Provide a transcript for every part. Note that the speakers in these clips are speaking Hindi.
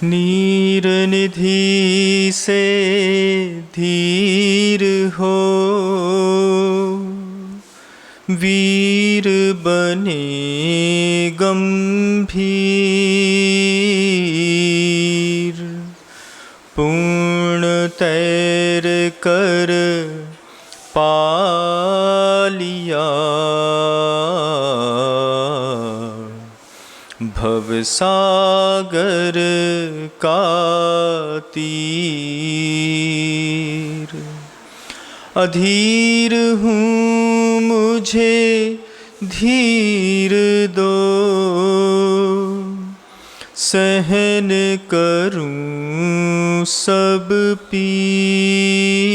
नीर निधि से धीर हो, वीर बने गंभीर। पूर्ण तैर कर पालिया, भवसागर का तीर। अधीर हूँ मुझे धीर दो, सहन करूँ सब पीर।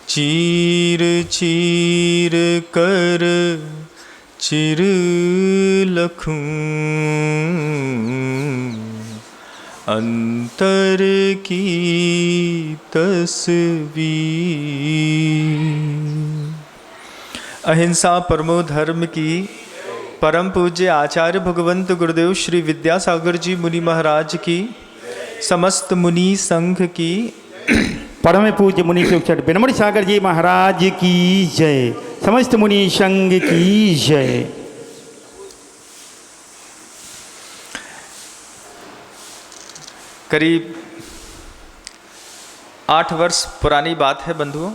चीर चीर कर चिर लखूं, अंतर की तस्वीर। अहिंसा परमो धर्म की। परम पूज्य आचार्य भगवंत गुरुदेव श्री विद्यासागर जी मुनि महाराज की, समस्त मुनि संघ की, परम पूज्य मुनि शिक्षक बेनमणि सागर जी महाराज की जय, समस्त मुनि संघ की जय। करीब 8 वर्ष पुरानी बात है बंधुओं।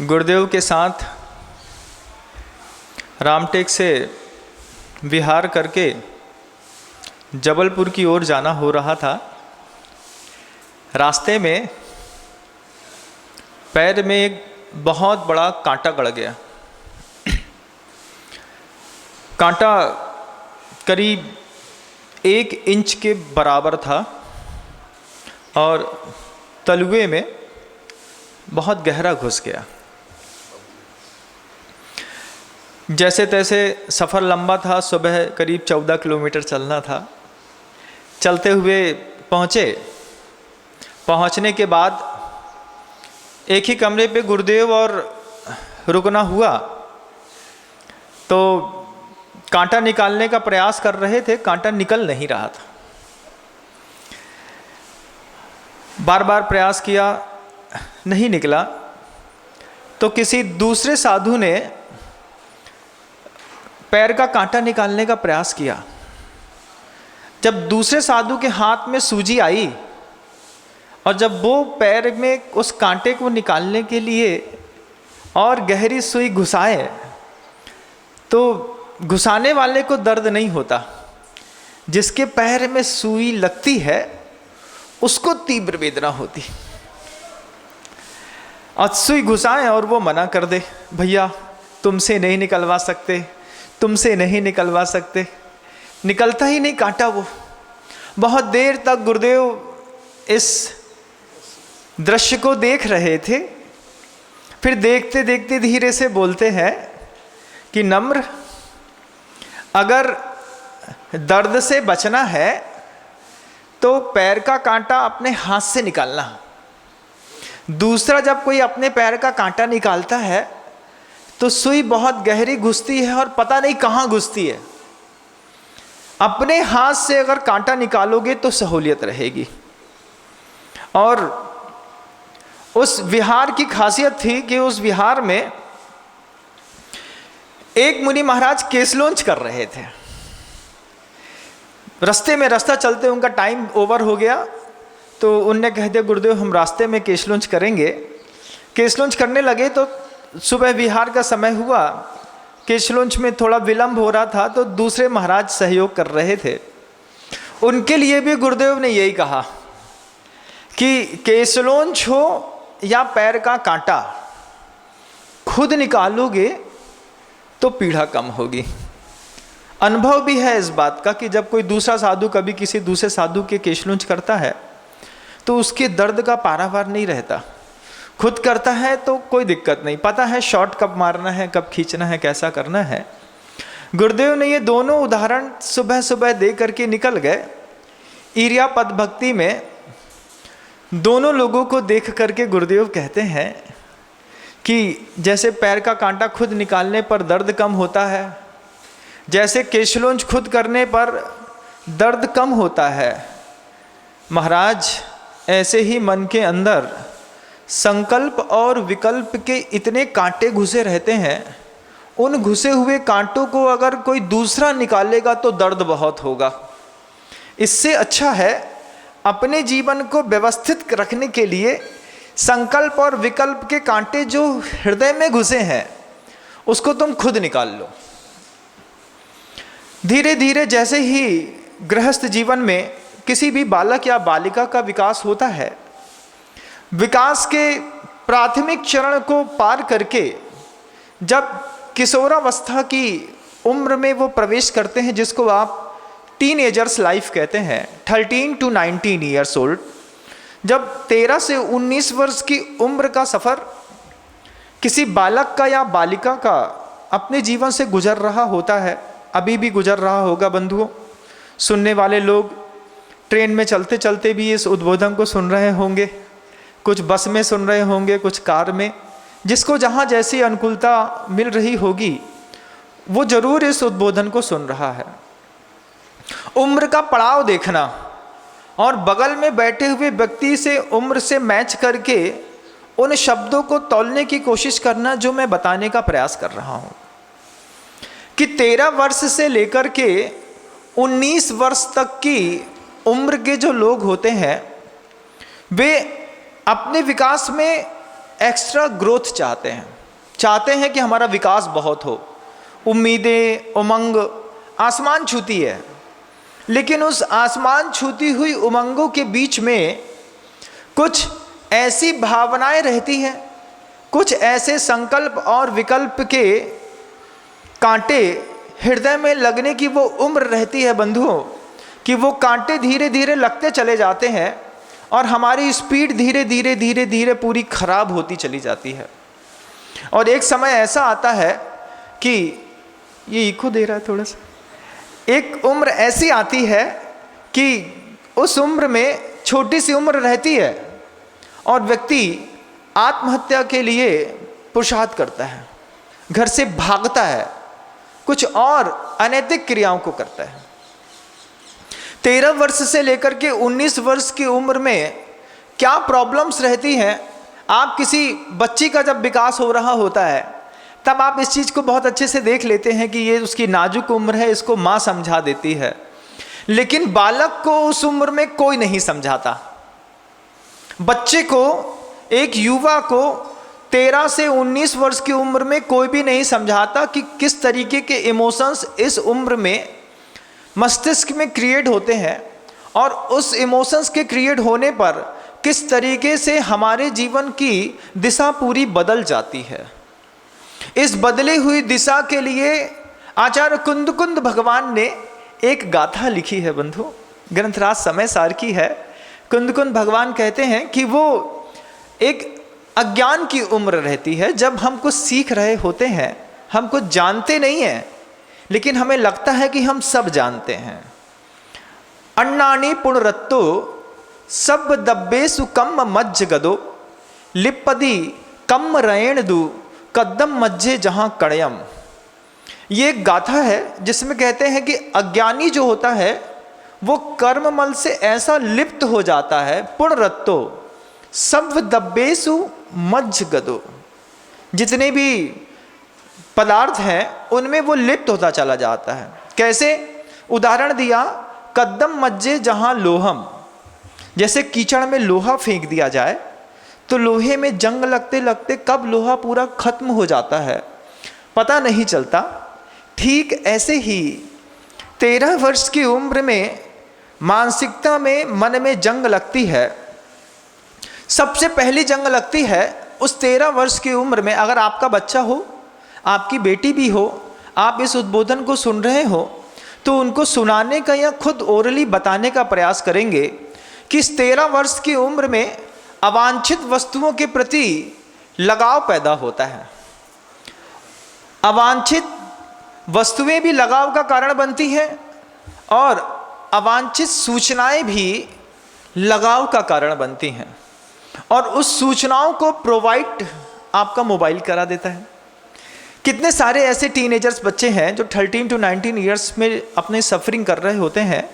गुरुदेव के साथ रामटेक से विहार करके जबलपुर की ओर जाना हो रहा था। रास्ते में पैर में एक बहुत बड़ा कांटा गड़ गया। कांटा करीब 1 इंच के बराबर था और तलुए में बहुत गहरा घुस गया। जैसे तैसे सफ़र लंबा था, सुबह करीब 14 किलोमीटर चलना था। चलते हुए पहुंचने के बाद एक ही कमरे पे गुरुदेव और रुकना हुआ, तो कांटा निकालने का प्रयास कर रहे थे। कांटा निकल नहीं रहा था। बार बार प्रयास किया, नहीं निकला। तो किसी दूसरे साधु ने पैर का कांटा निकालने का प्रयास किया। जब दूसरे साधु के हाथ में सूजी आई और जब वो पैर में उस कांटे को निकालने के लिए और गहरी सुई घुसाए, तो घुसाने वाले को दर्द नहीं होता, जिसके पैर में सुई लगती है उसको तीव्र वेदना होती। और सुई घुसाए और वो मना कर दे, भैया तुमसे नहीं निकलवा सकते, तुमसे नहीं निकलवा सकते। निकलता ही नहीं कांटा वो। बहुत देर तक गुरुदेव इस दृश्य को देख रहे थे। फिर देखते देखते धीरे से बोलते हैं कि नम्र, अगर दर्द से बचना है तो पैर का कांटा अपने हाथ से निकालना। दूसरा, जब कोई अपने पैर का कांटा निकालता है तो सुई बहुत गहरी घुसती है और पता नहीं कहाँ घुसती है। अपने हाथ से अगर कांटा निकालोगे तो सहूलियत रहेगी। और उस विहार की खासियत थी कि उस विहार में एक मुनि महाराज केसलोंच कर रहे थे। रास्ता चलते उनका टाइम ओवर हो गया, तो उनने कह दिया गुरुदेव हम रास्ते में केसलोंच करेंगे। केसलोंच करने लगे तो सुबह विहार का समय हुआ। केसलोंच में थोड़ा विलंब हो रहा था, तो दूसरे महाराज सहयोग कर रहे थे। उनके लिए भी गुरुदेव ने यही कहा कि केसलोंच हो या पैर का कांटा, खुद निकालोगे तो पीड़ा कम होगी। अनुभव भी है इस बात का कि जब कोई दूसरा साधु कभी किसी दूसरे साधु के केसलोंच करता है तो उसके दर्द का पारावार नहीं रहता। खुद करता है तो कोई दिक्कत नहीं, पता है शॉट कब मारना है, कब खींचना है, कैसा करना है। गुरुदेव ने ये दोनों उदाहरण सुबह सुबह दे करके निकल गए। ईर्या पद भक्ति में दोनों लोगों को देख करके गुरुदेव कहते हैं कि जैसे पैर का कांटा खुद निकालने पर दर्द कम होता है, जैसे केशलोंज खुद करने पर दर्द कम होता है, महाराज ऐसे ही मन के अंदर संकल्प और विकल्प के इतने कांटे घुसे रहते हैं, उन घुसे हुए कांटों को अगर कोई दूसरा निकालेगा तो दर्द बहुत होगा। इससे अच्छा है अपने जीवन को व्यवस्थित रखने के लिए संकल्प और विकल्प के कांटे जो हृदय में घुसे हैं उसको तुम खुद निकाल लो। धीरे धीरे जैसे ही गृहस्थ जीवन में किसी भी बालक या बालिका का विकास होता है, विकास के प्राथमिक चरण को पार करके जब किशोरावस्था की उम्र में वो प्रवेश करते हैं, जिसको आप टीनएजर्स लाइफ कहते हैं, 13 to 19 ईयर्स ओल्ड, जब 13 से 19 वर्ष की उम्र का सफ़र किसी बालक का या बालिका का अपने जीवन से गुजर रहा होता है, अभी भी गुजर रहा होगा बंधुओं। सुनने वाले लोग ट्रेन में चलते चलते भी इस उद्बोधन को सुन रहे होंगे, कुछ बस में सुन रहे होंगे, कुछ कार में, जिसको जहाँ जैसी अनुकूलता मिल रही होगी वो जरूर इस उद्बोधन को सुन रहा है। उम्र का पड़ाव देखना और बगल में बैठे हुए व्यक्ति से उम्र से मैच करके उन शब्दों को तौलने की कोशिश करना, जो मैं बताने का प्रयास कर रहा हूँ कि 13 वर्ष से लेकर के 19 वर्ष तक की उम्र के जो लोग होते हैं वे अपने विकास में एक्स्ट्रा ग्रोथ चाहते हैं कि हमारा विकास बहुत हो, उम्मीदें, उमंग आसमान छूती है। लेकिन उस आसमान छूती हुई उमंगों के बीच में कुछ ऐसी भावनाएं रहती हैं, कुछ ऐसे संकल्प और विकल्प के कांटे हृदय में लगने की वो उम्र रहती है बंधुओं, कि वो कांटे धीरे धीरे लगते चले जाते हैं और हमारी स्पीड धीरे धीरे पूरी खराब होती चली जाती है। और एक समय ऐसा आता है कि ये इको दे रहा है थोड़ा सा, एक उम्र ऐसी आती है कि उस उम्र में छोटी सी उम्र रहती है और व्यक्ति आत्महत्या के लिए पुरुषार्थ करता है, घर से भागता है, कुछ और अनैतिक क्रियाओं को करता है। 13 वर्ष से लेकर के 19 वर्ष की उम्र में क्या प्रॉब्लम्स रहती हैं, आप किसी बच्ची का जब विकास हो रहा होता है तब आप इस चीज़ को बहुत अच्छे से देख लेते हैं कि ये उसकी नाजुक उम्र है, इसको माँ समझा देती है। लेकिन बालक को उस उम्र में कोई नहीं समझाता। बच्चे को, एक युवा को 13 से 19 वर्ष की उम्र में कोई भी नहीं समझाता कि किस तरीके के इमोशंस इस उम्र में मस्तिष्क में क्रिएट होते हैं और उस इमोशंस के क्रिएट होने पर किस तरीके से हमारे जीवन की दिशा पूरी बदल जाती है। इस बदली हुई दिशा के लिए आचार्य कुंद भगवान ने एक गाथा लिखी है बंधु, ग्रंथराज समय सार की है। कुंद भगवान कहते हैं कि वो एक अज्ञान की उम्र रहती है, जब हम कुछ सीख रहे होते हैं, हम कुछ जानते नहीं हैं लेकिन हमें लगता है कि हम सब जानते हैं। अन्नानी पुनरत्तो सब दब्बेसु कम मज्ज गदो लिपदी कम रयण दु कदम मज्जे जहां कड़यम। ये एक गाथा है जिसमें कहते हैं कि अज्ञानी जो होता है वो कर्ममल से ऐसा लिप्त हो जाता है, पुनरत्तो सब दब्बेसु मज्ज गदो, जितने भी पदार्थ हैं उनमें वो लिप्त होता चला जाता है। कैसे? उदाहरण दिया, कदम मज्जे जहां लोहम, जैसे कीचड़ में लोहा फेंक दिया जाए तो लोहे में जंग लगते लगते कब लोहा पूरा खत्म हो जाता है पता नहीं चलता। ठीक ऐसे ही 13 वर्ष की उम्र में मानसिकता में, मन में जंग लगती है। सबसे पहली जंग लगती है उस 13 वर्ष की उम्र में। अगर आपका बच्चा हो, आपकी बेटी भी हो, आप इस उद्बोधन को सुन रहे हो तो उनको सुनाने का या खुद ओरली बताने का प्रयास करेंगे कि इस 13 वर्ष की उम्र में अवांछित वस्तुओं के प्रति लगाव पैदा होता है। अवांछित वस्तुएं भी लगाव का कारण बनती हैं और अवांछित सूचनाएं भी लगाव का कारण बनती हैं। और उस सूचनाओं को प्रोवाइड आपका मोबाइल करा देता है कितने सारे ऐसे टीनेजर्स बच्चे हैं जो 13 to 19 ईयर्स में अपने सफरिंग कर रहे होते हैं।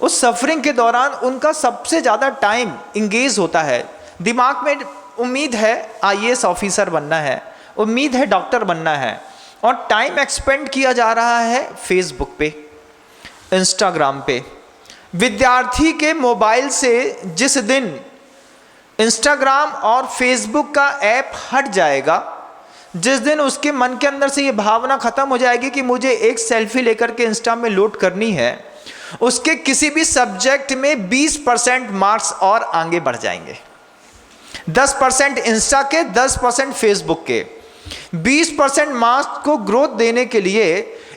उस सफरिंग के दौरान उनका सबसे ज़्यादा टाइम इंगेज होता है, दिमाग में उम्मीद है IAS ऑफिसर बनना है, उम्मीद है डॉक्टर बनना है, और टाइम एक्सपेंड किया जा रहा है फेसबुक पे, इंस्टाग्राम पे। विद्यार्थी के मोबाइल से जिस दिन इंस्टाग्राम और फेसबुक का ऐप हट जाएगा, जिस दिन उसके मन के अंदर से ये भावना खत्म हो जाएगी कि मुझे एक सेल्फी लेकर के इंस्टा में लोड करनी है, उसके किसी भी सब्जेक्ट में 20% मार्क्स और आगे बढ़ जाएंगे। 10% इंस्टा के, 10% फेसबुक के। 20% मार्क्स को ग्रोथ देने के लिए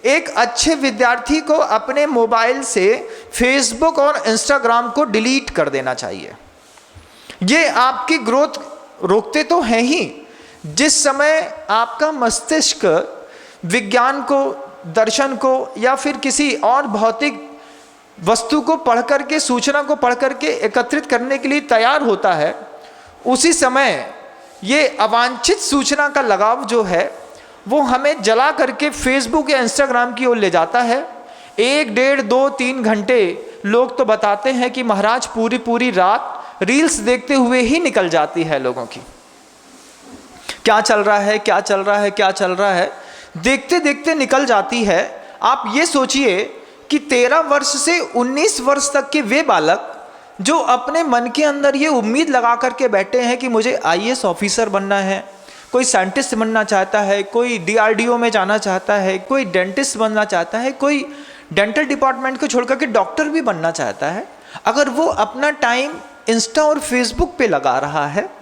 एक अच्छे विद्यार्थी को अपने मोबाइल से फेसबुक और इंस्टाग्राम को डिलीट कर देना चाहिए। ये आपकी ग्रोथ रोकते तो हैं ही। जिस समय आपका मस्तिष्क विज्ञान को, दर्शन को या फिर किसी और भौतिक वस्तु को पढ़ करके, सूचना को पढ़ करके एकत्रित करने के लिए तैयार होता है, उसी समय ये अवांछित सूचना का लगाव जो है वो हमें जला करके फेसबुक या इंस्टाग्राम की ओर ले जाता है। 1, 1.5, 2, 3 घंटे लोग तो बताते हैं कि महाराज पूरी पूरी रात रील्स देखते हुए ही निकल जाती है लोगों की। क्या चल रहा है, क्या चल रहा है, क्या चल रहा है, देखते देखते निकल जाती है। आप ये सोचिए कि 13 वर्ष से 19 वर्ष तक के वे बालक जो अपने मन के अंदर ये उम्मीद लगा करके बैठे हैं कि मुझे IAS ऑफिसर बनना है, कोई साइंटिस्ट बनना चाहता है, कोई DRDO में जाना चाहता है, कोई डेंटिस्ट बनना चाहता है, कोई डेंटल डिपार्टमेंट को छोड़ करके डॉक्टर भी बनना चाहता है, अगर वो अपना टाइम इंस्टा और फेसबुक पे लगा रहा है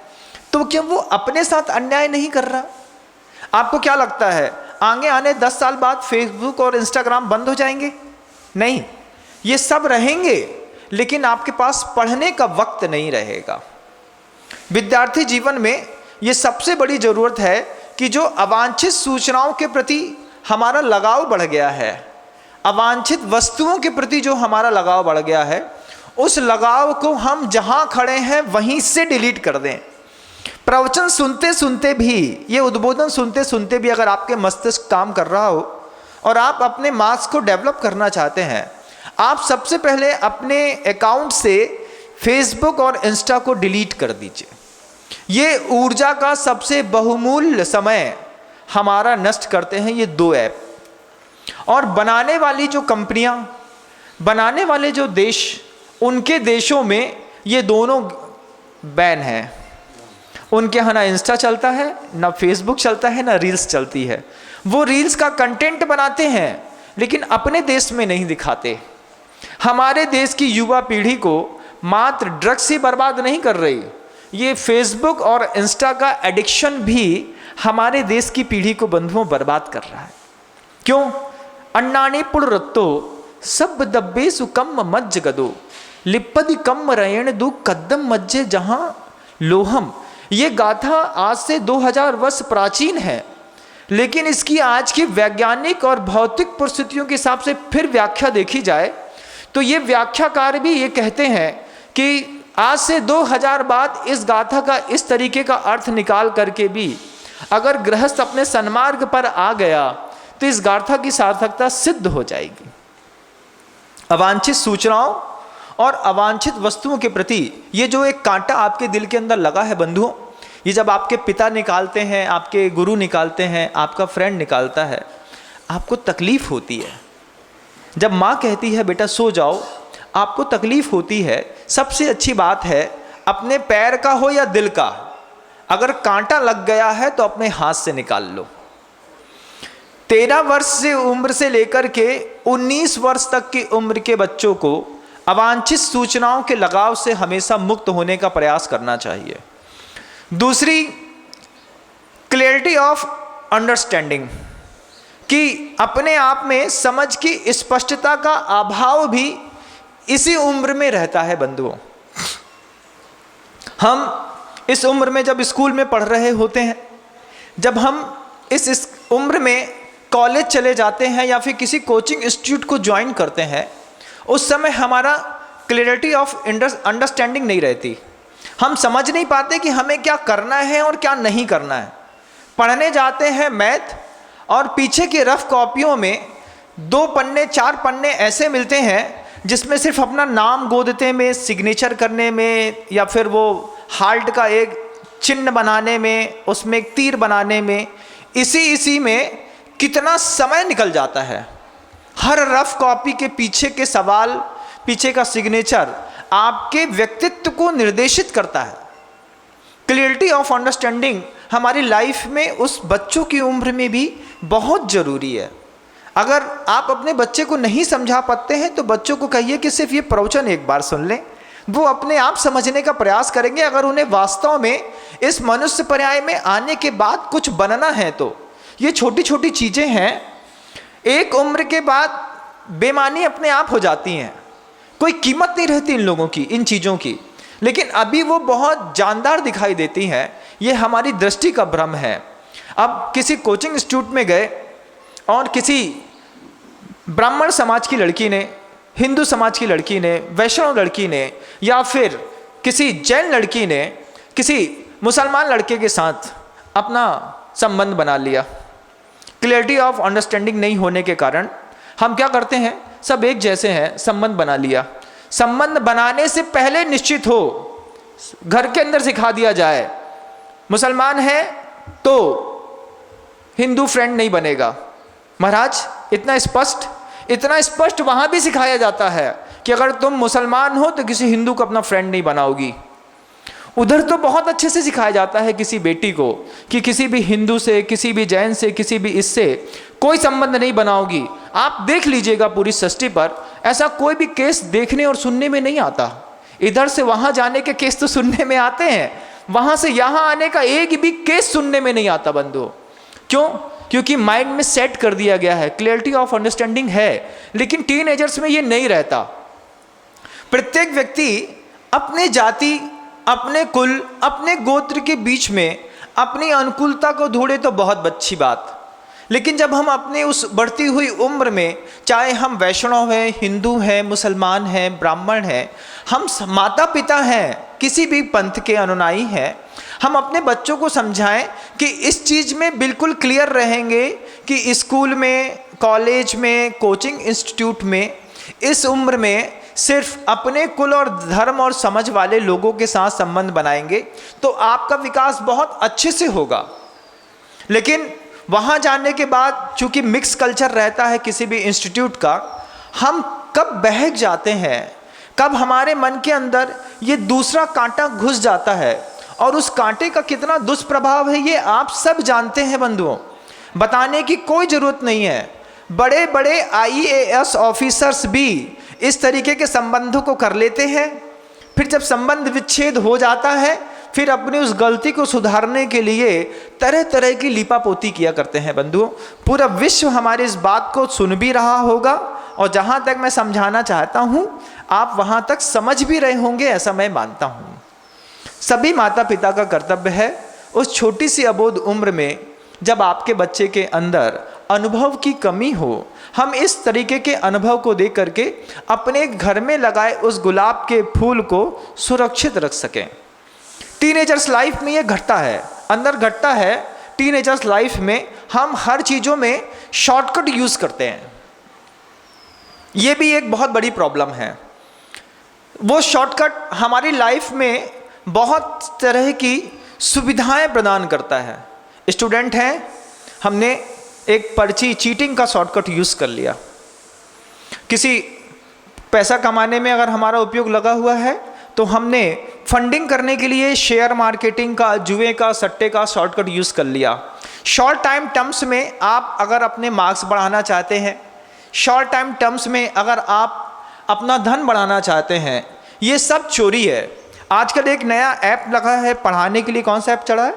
तो क्या वो अपने साथ अन्याय नहीं कर रहा? आपको क्या लगता है आगे आने 10 साल बाद फेसबुक और इंस्टाग्राम बंद हो जाएंगे? नहीं, ये सब रहेंगे, लेकिन आपके पास पढ़ने का वक्त नहीं रहेगा। विद्यार्थी जीवन में ये सबसे बड़ी ज़रूरत है कि जो अवांछित सूचनाओं के प्रति हमारा लगाव बढ़ गया है, अवांछित वस्तुओं के प्रति जो हमारा लगाव बढ़ गया है, उस लगाव को हम जहाँ खड़े हैं वहीं से डिलीट कर दें। प्रवचन सुनते सुनते भी, ये उद्बोधन सुनते सुनते भी अगर आपके मस्तिष्क काम कर रहा हो और आप अपने मार्क्स को डेवलप करना चाहते हैं, आप सबसे पहले अपने अकाउंट से फेसबुक और इंस्टा को डिलीट कर दीजिए। ये ऊर्जा का सबसे बहुमूल्य समय हमारा नष्ट करते हैं ये 2 ऐप। और बनाने वाली जो कंपनियां, बनाने वाले जो देश, उनके देशों में ये दोनों बैन हैं। उनके यहाँ ना इंस्टा चलता है, ना फेसबुक चलता है, ना रील्स चलती है। वो रील्स का कंटेंट बनाते हैं लेकिन अपने देश में नहीं दिखाते। हमारे देश की युवा पीढ़ी को मात्र ड्रग्स ही बर्बाद नहीं कर रही, ये फेसबुक और इंस्टा का एडिक्शन भी हमारे देश की पीढ़ी को बंधुओं बर्बाद कर रहा है। क्यों? अन्नाने पुड़रत्तो सब दब्बे सुकम मज्ज गदो लिप्पदि कम रयण दु कद्दम मज्जे जहां लोहम। ये गाथा आज से 2000 वर्ष प्राचीन है, लेकिन इसकी आज की वैज्ञानिक और भौतिक परिस्थितियों के हिसाब से फिर व्याख्या देखी जाए तो ये व्याख्याकार भी ये कहते हैं कि आज से 2000 बाद इस गाथा का इस तरीके का अर्थ निकाल करके भी अगर गृहस्थ अपने सन्मार्ग पर आ गया तो इस गाथा की सार्थकता सिद्ध हो जाएगी। अवांछित सूचनाओं और अवांछित वस्तुओं के प्रति ये जो एक कांटा आपके दिल के अंदर लगा है बंधुओं, ये जब आपके पिता निकालते हैं, आपके गुरु निकालते हैं, आपका फ्रेंड निकालता है, आपको तकलीफ होती है। जब माँ कहती है बेटा सो जाओ, आपको तकलीफ होती है। सबसे अच्छी बात है अपने पैर का हो या दिल का, अगर कांटा लग गया है तो अपने हाथ से निकाल लो। 13 वर्ष से उम्र से लेकर के 19 वर्ष तक की उम्र के बच्चों को अवांछित सूचनाओं के लगाव से हमेशा मुक्त होने का प्रयास करना चाहिए। दूसरी, क्लैरिटी ऑफ अंडरस्टैंडिंग, कि अपने आप में समझ की स्पष्टता का अभाव भी इसी उम्र में रहता है बंधुओं। हम इस उम्र में जब स्कूल में पढ़ रहे होते हैं, जब हम इस उम्र में कॉलेज चले जाते हैं या फिर किसी कोचिंग इंस्टीट्यूट को ज्वाइन करते हैं, उस समय हमारा क्लैरिटी ऑफ अंडरस्टैंडिंग नहीं रहती। हम समझ नहीं पाते कि हमें क्या करना है और क्या नहीं करना है। पढ़ने जाते हैं मैथ और पीछे की रफ कॉपियों में 2 पन्ने 4 पन्ने ऐसे मिलते हैं जिसमें सिर्फ अपना नाम गोदते में, सिग्नेचर करने में, या फिर वो हार्ट का एक चिन्ह बनाने में, उसमें एक तीर बनाने में, इसी में कितना समय निकल जाता है। हर रफ कॉपी के पीछे के सवाल, पीछे का सिग्नेचर आपके व्यक्तित्व को निर्देशित करता है। क्लियरिटी ऑफ अंडरस्टैंडिंग हमारी लाइफ में उस बच्चों की उम्र में भी बहुत ज़रूरी है। अगर आप अपने बच्चे को नहीं समझा पाते हैं तो बच्चों को कहिए कि सिर्फ ये प्रवचन एक बार सुन लें, वो अपने आप समझने का प्रयास करेंगे। अगर उन्हें वास्तव में इस मनुष्य पर्याय में आने के बाद कुछ बनना है तो ये छोटी छोटी चीज़ें हैं, एक उम्र के बाद बेमानी अपने आप हो जाती हैं, कोई कीमत नहीं रहती इन लोगों की, इन चीज़ों की, लेकिन अभी वो बहुत जानदार दिखाई देती हैं। ये हमारी दृष्टि का भ्रम है। अब किसी कोचिंग इंस्टीट्यूट में गए और किसी ब्राह्मण समाज की लड़की ने, हिंदू समाज की लड़की ने, वैष्णव लड़की ने, या फिर किसी जैन लड़की ने किसी मुसलमान लड़के के साथ अपना संबंध बना लिया। क्लियरिटी ऑफ अंडरस्टैंडिंग नहीं होने के कारण हम क्या करते हैं, सब एक जैसे हैं, संबंध बना लिया। संबंध बनाने से पहले निश्चित हो, घर के अंदर सिखा दिया जाए मुसलमान है तो हिंदू फ्रेंड नहीं बनेगा। महाराज इतना स्पष्ट वहाँ भी सिखाया जाता है कि अगर तुम मुसलमान हो तो किसी हिंदू को अपना फ्रेंड नहीं बनाओगी। उधर तो बहुत अच्छे से सिखाया जाता है किसी बेटी को कि किसी भी हिंदू से, किसी भी जैन से, किसी भी इससे कोई संबंध नहीं बनाओगी। आप देख लीजिएगा पूरी सृष्टि पर ऐसा कोई भी केस देखने और सुनने में नहीं आता। इधर से वहाँ जाने के केस तो सुनने में आते हैं, वहाँ से यहाँ आने का एक भी केस सुनने में नहीं आता बंधुओं। क्यों? क्योंकि माइंड में सेट कर दिया गया है, क्लियरिटी ऑफ अंडरस्टैंडिंग है, लेकिन टीनेजर्स में ये नहीं रहता। प्रत्येक व्यक्ति अपने जाति, अपने कुल, अपने गोत्र के बीच में अपनी अनुकूलता को ढूंढे तो बहुत अच्छी बात, लेकिन जब हम अपने उस बढ़ती हुई उम्र में, चाहे हम वैष्णव हैं, हिंदू हैं, मुसलमान हैं, ब्राह्मण हैं, हम माता पिता हैं, किसी भी पंथ के अनुयायी हैं, हम अपने बच्चों को समझाएं कि इस चीज़ में बिल्कुल क्लियर रहेंगे कि स्कूल में, कॉलेज में, कोचिंग इंस्टीट्यूट में इस उम्र में सिर्फ अपने कुल और धर्म और समझ वाले लोगों के साथ संबंध बनाएंगे तो आपका विकास बहुत अच्छे से होगा। लेकिन वहाँ जाने के बाद चूँकि मिक्स कल्चर रहता है किसी भी इंस्टीट्यूट का, हम कब बहक जाते हैं, कब हमारे मन के अंदर ये दूसरा कांटा घुस जाता है, और उस कांटे का कितना दुष्प्रभाव है ये आप सब जानते हैं बंधुओं, बताने की कोई ज़रूरत नहीं है। बड़े बड़े IAS ऑफिसर्स भी इस तरीके के संबंधों को कर लेते हैं, फिर जब संबंध विच्छेद हो जाता है फिर अपनी उस गलती को सुधारने के लिए तरह तरह की लीपापोती किया करते हैं बंधुओं। पूरा विश्व हमारी इस बात को सुन भी रहा होगा, और जहाँ तक मैं समझाना चाहता हूँ आप वहाँ तक समझ भी रहे होंगे, ऐसा मैं मानता हूँ। सभी माता पिता का कर्तव्य है उस छोटी सी अबोध उम्र में जब आपके बच्चे के अंदर अनुभव की कमी हो, हम इस तरीके के अनुभव को देख करके अपने घर में लगाए उस गुलाब के फूल को सुरक्षित रख सकें। टीनेजर्स लाइफ में ये घटता है, अंदर घटता है। टीनेजर्स लाइफ में हम हर चीज़ों में शॉर्टकट यूज़ करते हैं, ये भी एक बहुत बड़ी प्रॉब्लम है। वो शॉर्टकट हमारी लाइफ में बहुत तरह की सुविधाएं प्रदान करता है। स्टूडेंट हैं, हमने एक पर्ची चीटिंग का शॉर्टकट यूज़ कर लिया। किसी पैसा कमाने में अगर हमारा उपयोग लगा हुआ है तो हमने फंडिंग करने के लिए शेयर मार्केटिंग का, जुए का, सट्टे का शॉर्टकट यूज़ कर लिया। शॉर्ट टाइम टर्म्स में आप अगर अपने मार्क्स बढ़ाना चाहते हैं, शॉर्ट टाइम टर्म्स में अगर आप अपना धन बढ़ाना चाहते हैं, ये सब चोरी है। आजकल एक नया ऐप लगा है पढ़ाने के लिए, कौन सा ऐप चढ़ा है?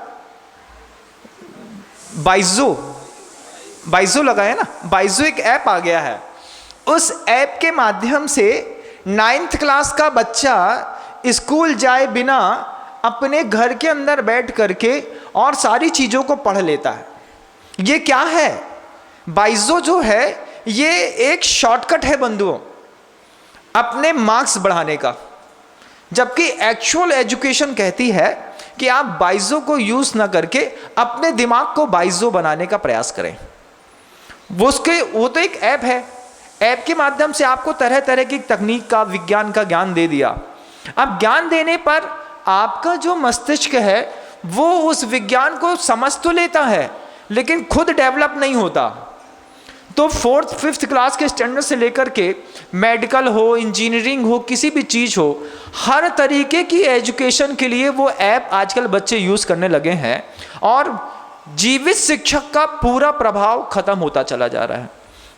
बाइजो लगा है ना, बाइजो एक ऐप आ गया है। उस ऐप के माध्यम से 9th क्लास का बच्चा स्कूल जाए बिना अपने घर के अंदर बैठ करके और सारी चीज़ों को पढ़ लेता है। ये क्या है? बाइजो जो है ये एक शॉर्टकट है बंधुओं अपने मार्क्स बढ़ाने का, जबकि एक्चुअल एजुकेशन कहती है कि आप बाइजो को यूज़ ना करके अपने दिमाग को बाइजो बनाने का प्रयास करें। वो तो एक ऐप है, ऐप के माध्यम से आपको तरह तरह की तकनीक का, विज्ञान का ज्ञान दे दिया। अब ज्ञान देने पर आपका जो मस्तिष्क है वो उस विज्ञान को समझ तो लेता है लेकिन खुद डेवलप नहीं होता। तो 4th 5th क्लास के स्टैंडर्ड से लेकर के मेडिकल हो, इंजीनियरिंग हो, किसी भी चीज़ हो, हर तरीके की एजुकेशन के लिए वो ऐप आजकल बच्चे यूज़ करने लगे हैं और जीवित शिक्षक का पूरा प्रभाव खत्म होता चला जा रहा है।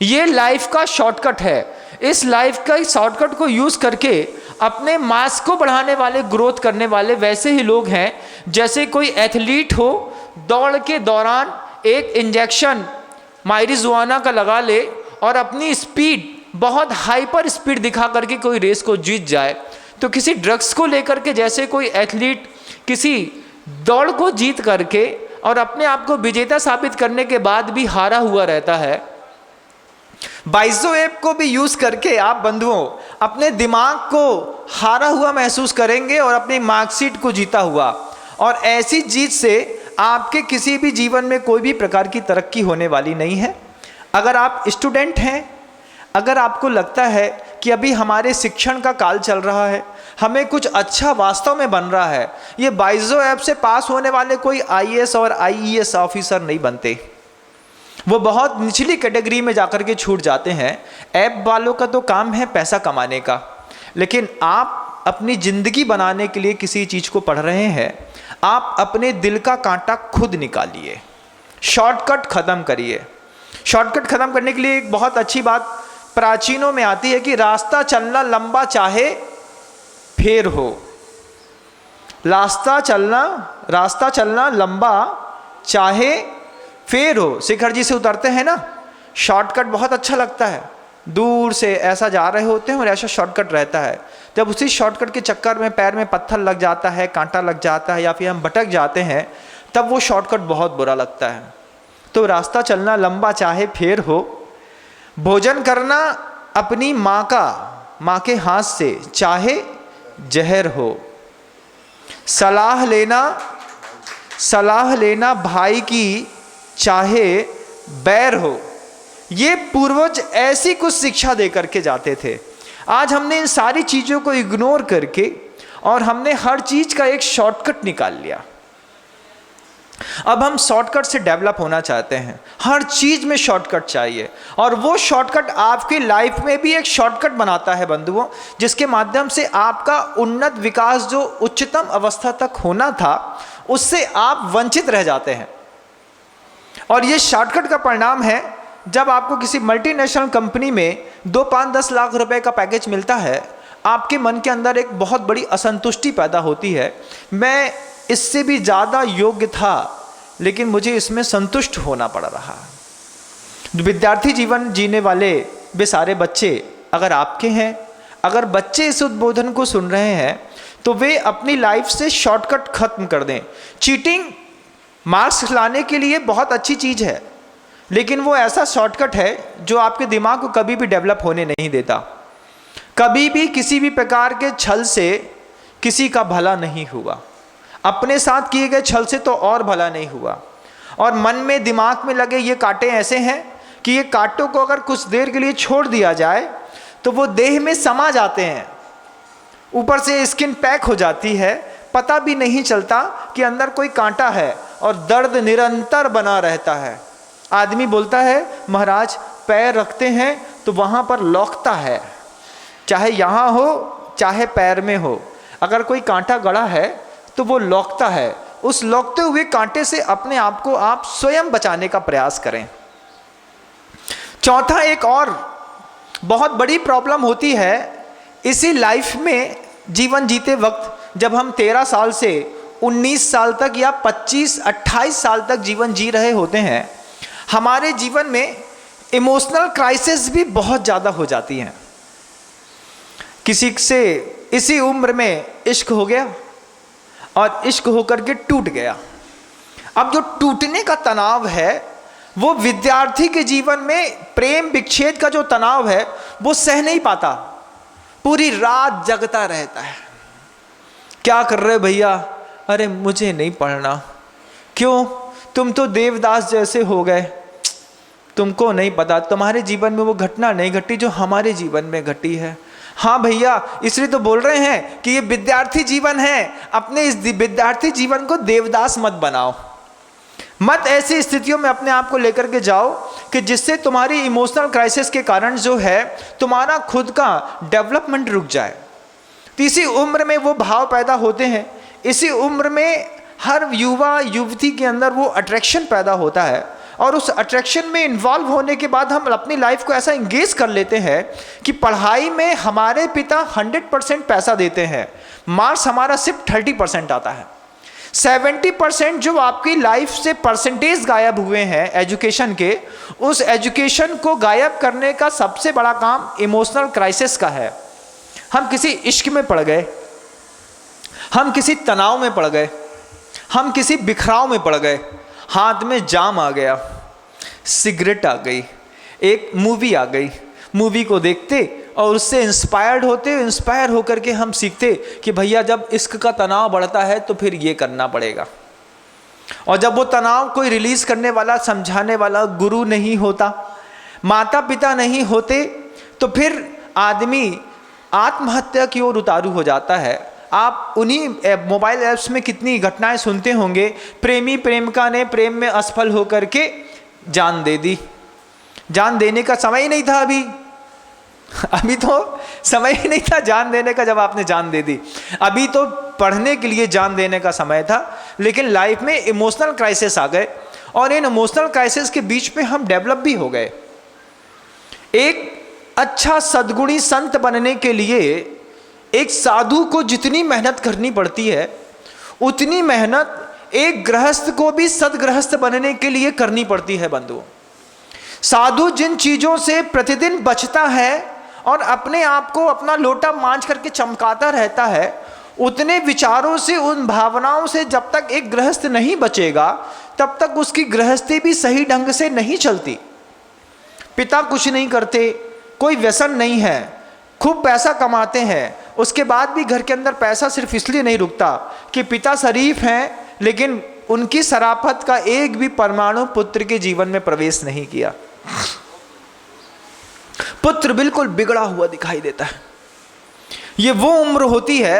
ये लाइफ का शॉर्टकट है। इस लाइफ का शॉर्टकट को यूज़ करके अपने मास को बढ़ाने वाले, ग्रोथ करने वाले वैसे ही लोग हैं जैसे कोई एथलीट हो, दौड़ के दौरान एक इंजेक्शन माइरिजुआना का लगा ले और अपनी स्पीड, बहुत हाइपर स्पीड दिखा करके कोई रेस को जीत जाए। तो किसी ड्रग्स को लेकर के जैसे कोई एथलीट किसी दौड़ को जीत करके और अपने आप को विजेता साबित करने के बाद भी हारा हुआ रहता है, बाइजो ऐप को भी यूज करके आप बंधुओं अपने दिमाग को हारा हुआ महसूस करेंगे और अपनी मार्कशीट को जीता हुआ। और ऐसी जीत से आपके किसी भी जीवन में कोई भी प्रकार की तरक्की होने वाली नहीं है। अगर आप स्टूडेंट हैं, अगर आपको लगता है कि अभी हमारे शिक्षण का काल चल रहा है, हमें कुछ अच्छा वास्तव में बन रहा है, ये बाइजो ऐप से पास होने वाले कोई IAS और IES ऑफिसर नहीं बनते। वो बहुत निचली कैटेगरी में जाकर के छूट जाते हैं। ऐप वालों का तो काम है पैसा कमाने का, लेकिन आप अपनी ज़िंदगी बनाने के लिए किसी चीज़ को पढ़ रहे हैं, आप अपने दिल का कांटा खुद निकालिए, शॉर्टकट ख़त्म करिए। शॉर्टकट ख़त्म करने के लिए एक बहुत अच्छी बात प्राचीनों में आती है कि रास्ता चलना लंबा चाहे फेर हो। रास्ता चलना लंबा चाहे फेर हो। शिखर जी से उतरते हैं ना, शॉर्टकट बहुत अच्छा लगता है, दूर से ऐसा जा रहे होते हैं और ऐसा शॉर्टकट रहता है। जब उसी शॉर्टकट के चक्कर में पैर में पत्थर लग जाता है, कांटा लग जाता है या फिर हम भटक जाते हैं, तब वो शॉर्टकट बहुत बुरा लगता है। तो रास्ता चलना लंबा चाहे फेर हो, भोजन करना अपनी माँ के हाथ से चाहे जहर हो, सलाह लेना भाई की चाहे बैर हो। ये पूर्वज ऐसी कुछ शिक्षा दे करके जाते थे। आज हमने इन सारी चीज़ों को इग्नोर करके और हमने हर चीज़ का एक शॉर्टकट निकाल लिया। अब हम शॉर्टकट से डेवलप होना चाहते हैं, हर चीज़ में शॉर्टकट चाहिए और वो शॉर्टकट आपकी लाइफ में भी एक शॉर्टकट बनाता है बंधुओं, जिसके माध्यम से आपका उन्नत विकास जो उच्चतम अवस्था तक होना था उससे आप वंचित रह जाते हैं। और ये शॉर्टकट का परिणाम है जब आपको किसी मल्टीनेशनल कंपनी में 2-5-10 लाख रुपए का पैकेज मिलता है, आपके मन के अंदर एक बहुत बड़ी असंतुष्टि पैदा होती है। मैं इससे भी ज़्यादा योग्य था लेकिन मुझे इसमें संतुष्ट होना पड़ रहा। विद्यार्थी जीवन जीने वाले वे सारे बच्चे अगर आपके हैं, अगर बच्चे इस उद्बोधन को सुन रहे हैं तो वे अपनी लाइफ से शॉर्टकट खत्म कर दें। चीटिंग मार्क्स लाने के लिए बहुत अच्छी चीज़ है, लेकिन वो ऐसा शॉर्टकट है जो आपके दिमाग को कभी भी डेवलप होने नहीं देता। कभी भी किसी भी प्रकार के छल से किसी का भला नहीं हुआ, अपने साथ किए गए छल से तो और भला नहीं हुआ। और मन में, दिमाग में लगे ये कांटे ऐसे हैं कि ये कांटों को अगर कुछ देर के लिए छोड़ दिया जाए तो वो देह में समा जाते हैं, ऊपर से स्किन पैक हो जाती है, पता भी नहीं चलता कि अंदर कोई कांटा है और दर्द निरंतर बना रहता है। आदमी बोलता है महाराज पैर रखते हैं तो वहाँ पर लौकता है, चाहे यहाँ हो चाहे पैर में हो, अगर कोई कांटा गड़ा है तो वो लौकता है। उस लौकते हुए कांटे से अपने आप को आप स्वयं बचाने का प्रयास करें। चौथा, एक और बहुत बड़ी प्रॉब्लम होती है इसी लाइफ में जीवन जीते वक्त, जब हम 13 साल से 19 साल तक या 25-28 साल तक जीवन जी रहे होते हैं, हमारे जीवन में इमोशनल क्राइसिस भी बहुत ज़्यादा हो जाती हैं। किसी से इसी उम्र में इश्क हो गया और इश्क होकर के टूट गया। अब जो टूटने का तनाव है वो विद्यार्थी के जीवन में प्रेम विच्छेद का जो तनाव है वो सह नहीं पाता, पूरी रात जगता रहता है। क्या कर रहे भैया? अरे मुझे नहीं पढ़ना। क्यों? तुम तो देवदास जैसे हो गए, तुमको नहीं पता, तुम्हारे जीवन में वो घटना नहीं घटी जो हमारे जीवन में घटी है। हाँ भैया, इसलिए तो बोल रहे हैं कि ये विद्यार्थी जीवन है, अपने इस विद्यार्थी जीवन को देवदास मत बनाओ, मत ऐसी स्थितियों में अपने आप को लेकर के जाओ कि जिससे तुम्हारी इमोशनल क्राइसिस के कारण जो है तुम्हारा खुद का डेवलपमेंट रुक जाए। तो इसी उम्र में वो भाव पैदा होते हैं, इसी उम्र में हर युवा युवती के अंदर वो अट्रैक्शन पैदा होता है, और उस अट्रैक्शन में इन्वॉल्व होने के बाद हम अपनी लाइफ को ऐसा इंगेज कर लेते हैं कि पढ़ाई में हमारे पिता 100% पैसा देते हैं, मार्क्स हमारा सिर्फ 30% आता है। 70% जो आपकी लाइफ से परसेंटेज गायब हुए हैं एजुकेशन के, उस एजुकेशन को गायब करने का सबसे बड़ा काम इमोशनल क्राइसिस का है। हम किसी इश्क में पड़ गए, हम किसी तनाव में पड़ गए, हम किसी बिखराव में पड़ गए, हाथ में जाम आ गया, सिगरेट आ गई, एक मूवी आ गई, मूवी को देखते और उससे इंस्पायर होकर के हम सीखते कि भैया जब इश्क का तनाव बढ़ता है तो फिर ये करना पड़ेगा। और जब वो तनाव कोई रिलीज करने वाला, समझाने वाला गुरु नहीं होता, माता पिता नहीं होते, तो फिर आदमी आत्महत्या की ओर उतारू हो जाता है। आप उन्हीं मोबाइल ऐप्स में कितनी घटनाएं सुनते होंगे, प्रेमी प्रेमिका ने प्रेम में असफल होकर के जान दे दी। जान देने का समय ही नहीं था, अभी तो समय ही नहीं था जान देने का जब आपने जान दे दी। अभी तो पढ़ने के लिए जान देने का समय था, लेकिन लाइफ में इमोशनल क्राइसिस आ गए, और इन इमोशनल क्राइसिस के बीच में हम डेवलप भी हो गए। एक अच्छा सद्गुणी संत बनने के लिए एक साधु को जितनी मेहनत करनी पड़ती है, उतनी मेहनत एक गृहस्थ को भी सदगृहस्थ बनने के लिए करनी पड़ती है बंधुओं। साधु जिन चीज़ों से प्रतिदिन बचता है और अपने आप को अपना लोटा मांझ करके चमकाता रहता है, उतने विचारों से, उन भावनाओं से जब तक एक गृहस्थ नहीं बचेगा, तब तक उसकी गृहस्थी भी सही ढंग से नहीं चलती। पिता कुछ नहीं करते, कोई व्यसन नहीं है, खूब पैसा कमाते हैं, उसके बाद भी घर के अंदर पैसा सिर्फ इसलिए नहीं रुकता कि पिता शरीफ हैं, लेकिन उनकी शराफत का एक भी परमाणु पुत्र के जीवन में प्रवेश नहीं किया। पुत्र बिल्कुल बिगड़ा हुआ दिखाई देता है। ये वो उम्र होती है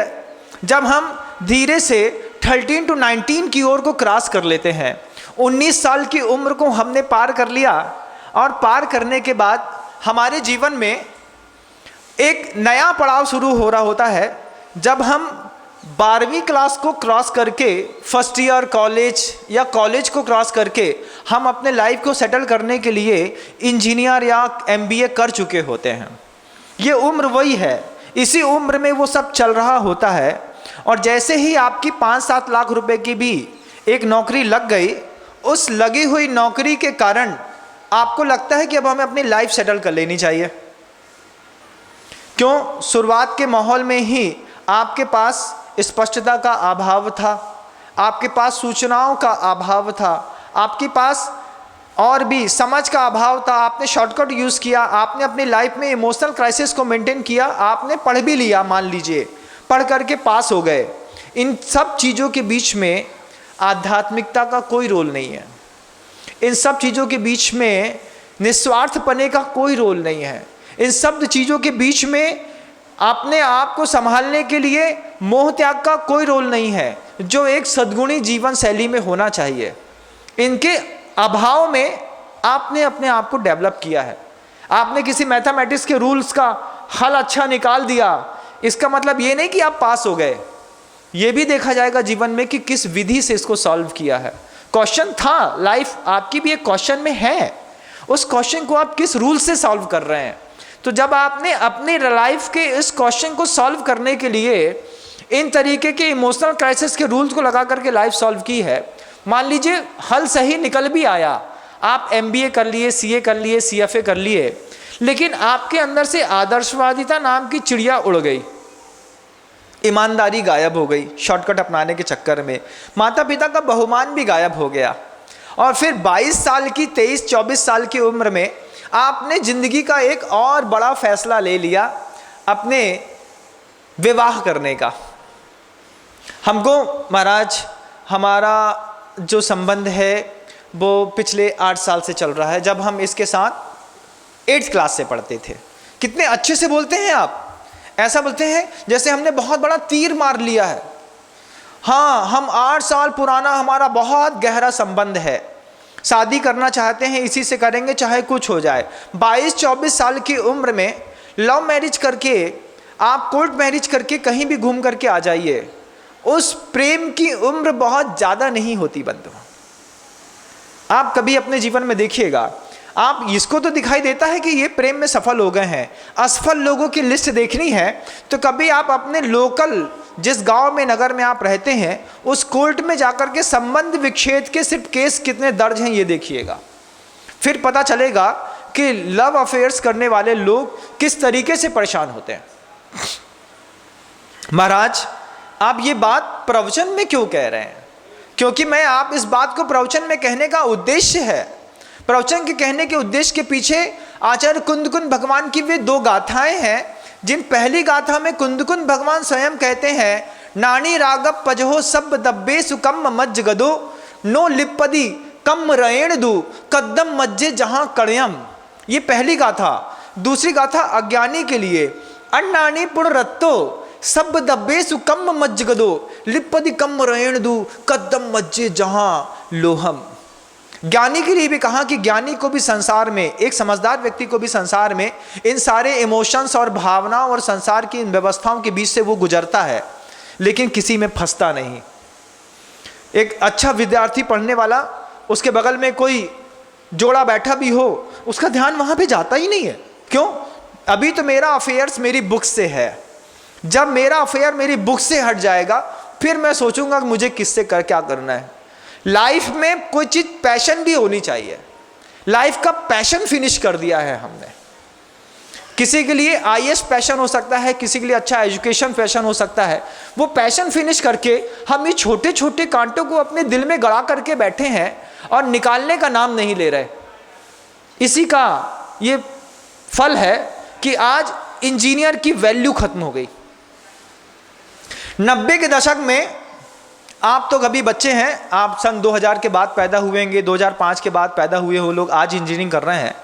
जब हम धीरे से 13 to 19 की ओर को क्रॉस कर लेते हैं। 19 साल की उम्र को हमने पार कर लिया, और पार करने के बाद हमारे जीवन में एक नया पड़ाव शुरू हो रहा होता है, जब हम 12वीं क्लास को क्रॉस करके फर्स्ट ईयर कॉलेज या कॉलेज को क्रॉस करके हम अपने लाइफ को सेटल करने के लिए इंजीनियर या MBA कर चुके होते हैं। ये उम्र वही है, इसी उम्र में वो सब चल रहा होता है। और जैसे ही आपकी 5-7 लाख रुपए की भी एक नौकरी लग गई, उस लगी हुई नौकरी के कारण आपको लगता है कि अब हमें अपनी लाइफ सेटल कर लेनी चाहिए। क्यों? शुरुआत के माहौल में ही आपके पास स्पष्टता का अभाव था, आपके पास सूचनाओं का अभाव था, आपके पास और भी समझ का अभाव था। आपने शॉर्टकट यूज़ किया, आपने अपनी लाइफ में इमोशनल क्राइसिस को मेंटेन किया, आपने पढ़ भी लिया, मान लीजिए पढ़ करके पास हो गए। इन सब चीज़ों के बीच में आध्यात्मिकता का कोई रोल नहीं है, इन सब चीज़ों के बीच में निस्वार्थपने का कोई रोल नहीं है, इन सब चीज़ों के बीच में अपने आप को संभालने के लिए मोह त्याग का कोई रोल नहीं है, जो एक सद्गुणी जीवन शैली में होना चाहिए। इनके अभाव में आपने अपने आप को डेवलप किया है। आपने किसी मैथमेटिक्स के रूल्स का हल अच्छा निकाल दिया, इसका मतलब ये नहीं कि आप पास हो गए। ये भी देखा जाएगा जीवन में कि किस विधि से इसको सॉल्व किया है। क्वेश्चन था, लाइफ आपकी भी एक क्वेश्चन में है, उस क्वेश्चन को आप किस रूल से सॉल्व कर रहे हैं। तो जब आपने अपनी लाइफ के इस क्वेश्चन को सॉल्व करने के लिए इन तरीके के इमोशनल क्राइसिस के रूल्स को लगा करके लाइफ सॉल्व की है, मान लीजिए हल सही निकल भी आया, आप MBA कर लिए, CA कर लिए, CFA कर लिए, लेकिन आपके अंदर से आदर्शवादिता नाम की चिड़िया उड़ गई, ईमानदारी गायब हो गई शॉर्टकट अपनाने के चक्कर में, माता पिता का बहुमान भी गायब हो गया, और फिर 22 साल की, 23-24 साल की उम्र में आपने ज़िंदगी का एक और बड़ा फैसला ले लिया, अपने विवाह करने का। हमको महाराज हमारा जो संबंध है वो पिछले 8 साल से चल रहा है, जब हम इसके साथ 8th क्लास से पढ़ते थे। कितने अच्छे से बोलते हैं आप, ऐसा बोलते हैं जैसे हमने बहुत बड़ा तीर मार लिया है। हाँ, हम 8 साल पुराना हमारा बहुत गहरा संबंध है, शादी करना चाहते हैं, इसी से करेंगे चाहे कुछ हो जाए। 22-24 साल की उम्र में लव मैरिज करके, आप कोर्ट मैरिज करके कहीं भी घूम करके आ जाइए, उस प्रेम की उम्र बहुत ज़्यादा नहीं होती बंधु। आप कभी अपने जीवन में देखिएगा, आप इसको तो दिखाई देता है कि ये प्रेम में सफल हो गए हैं, असफल लोगों की लिस्ट देखनी है तो कभी आप अपने लोकल जिस गांव में नगर में आप रहते हैं उस कोर्ट में जाकर के संबंध विच्छेद के सिर्फ केस कितने दर्ज हैं ये देखिएगा, फिर पता चलेगा कि लव अफेयर्स करने वाले लोग किस तरीके से परेशान होते हैं। महाराज, आप ये बात प्रवचन में क्यों कह रहे हैं? क्योंकि मैं आप इस बात को प्रवचन में कहने का उद्देश्य है, प्रवचन के कहने के उद्देश्य के पीछे आचार्य कुंदकुंद भगवान की वे 2 गाथाएं हैं, जिन पहली गाथा में कुंदकुंद भगवान स्वयं कहते हैं, नानी रागप पजहो सब दब्बे सुकम मज्ज गदो नो लिपदी कम रेण दू कद्दम मज्जे जहां कड़यम। ये पहली गाथा। दूसरी गाथा अज्ञानी के लिए, अन्नानी पुण रत्तो सब दब्बे सुकम मज्ज गदो लिपदी कम रेण दू कद्दम मज्जे जहां लोहम। ज्ञानी के लिए भी कहा कि ज्ञानी को भी संसार में, एक समझदार व्यक्ति को भी संसार में इन सारे इमोशंस और भावनाओं और संसार की इन व्यवस्थाओं के बीच से वो गुजरता है, लेकिन किसी में फंसता नहीं। एक अच्छा विद्यार्थी पढ़ने वाला, उसके बगल में कोई जोड़ा बैठा भी हो, उसका ध्यान वहाँ पे जाता ही नहीं है। क्यों? अभी तो मेरा अफेयर्स मेरी बुक से है, जब मेरा अफेयर मेरी बुक से हट जाएगा फिर मैं सोचूंगा कि मुझे किससे क्या करना है। लाइफ में कोई चीज़ पैशन भी होनी चाहिए। लाइफ का पैशन फिनिश कर दिया है हमने। किसी के लिए आईएएस पैशन हो सकता है, किसी के लिए अच्छा एजुकेशन पैशन हो सकता है। वो पैशन फिनिश करके हम ये छोटे छोटे कांटों को अपने दिल में गड़ा करके बैठे हैं और निकालने का नाम नहीं ले रहे। इसी का ये फल है कि आज इंजीनियर की वैल्यू खत्म हो गई। 90 के दशक में, आप तो कभी बच्चे हैं, आप सन 2000 के बाद पैदा हुए होंगे, 2005 के बाद पैदा हुए हो लोग, आज इंजीनियरिंग कर रहे हैं।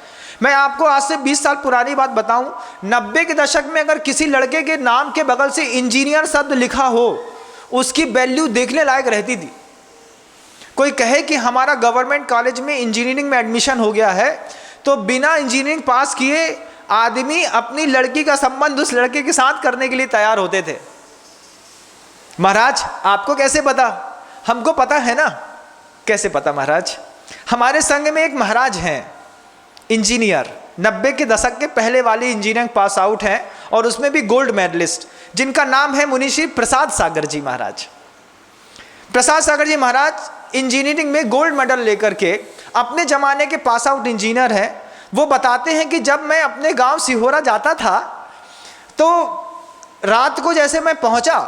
मैं आपको आज से 20 साल पुरानी बात बताऊं, 90 के दशक में अगर किसी लड़के के नाम के बगल से इंजीनियर शब्द लिखा हो, उसकी वैल्यू देखने लायक रहती थी। कोई कहे कि हमारा गवर्नमेंट कॉलेज में इंजीनियरिंग में एडमिशन हो गया है, तो बिना इंजीनियरिंग पास किए आदमी अपनी लड़की का संबंध उस लड़के के साथ करने के लिए तैयार होते थे। महाराज, आपको कैसे पता? हमको पता है ना। कैसे पता महाराज? हमारे संघ में एक महाराज हैं इंजीनियर, 90 के दशक के पहले वाली इंजीनियरिंग पास आउट हैं और उसमें भी गोल्ड मेडलिस्ट, जिनका नाम है मुनिश्री प्रसाद सागर जी महाराज। प्रसाद सागर जी महाराज इंजीनियरिंग में गोल्ड मेडल लेकर के अपने ज़माने के पास आउट इंजीनियर हैं। वो बताते हैं कि जब मैं अपने गांव सिहोरा जाता था तो रात को जैसे मैं पहुंचा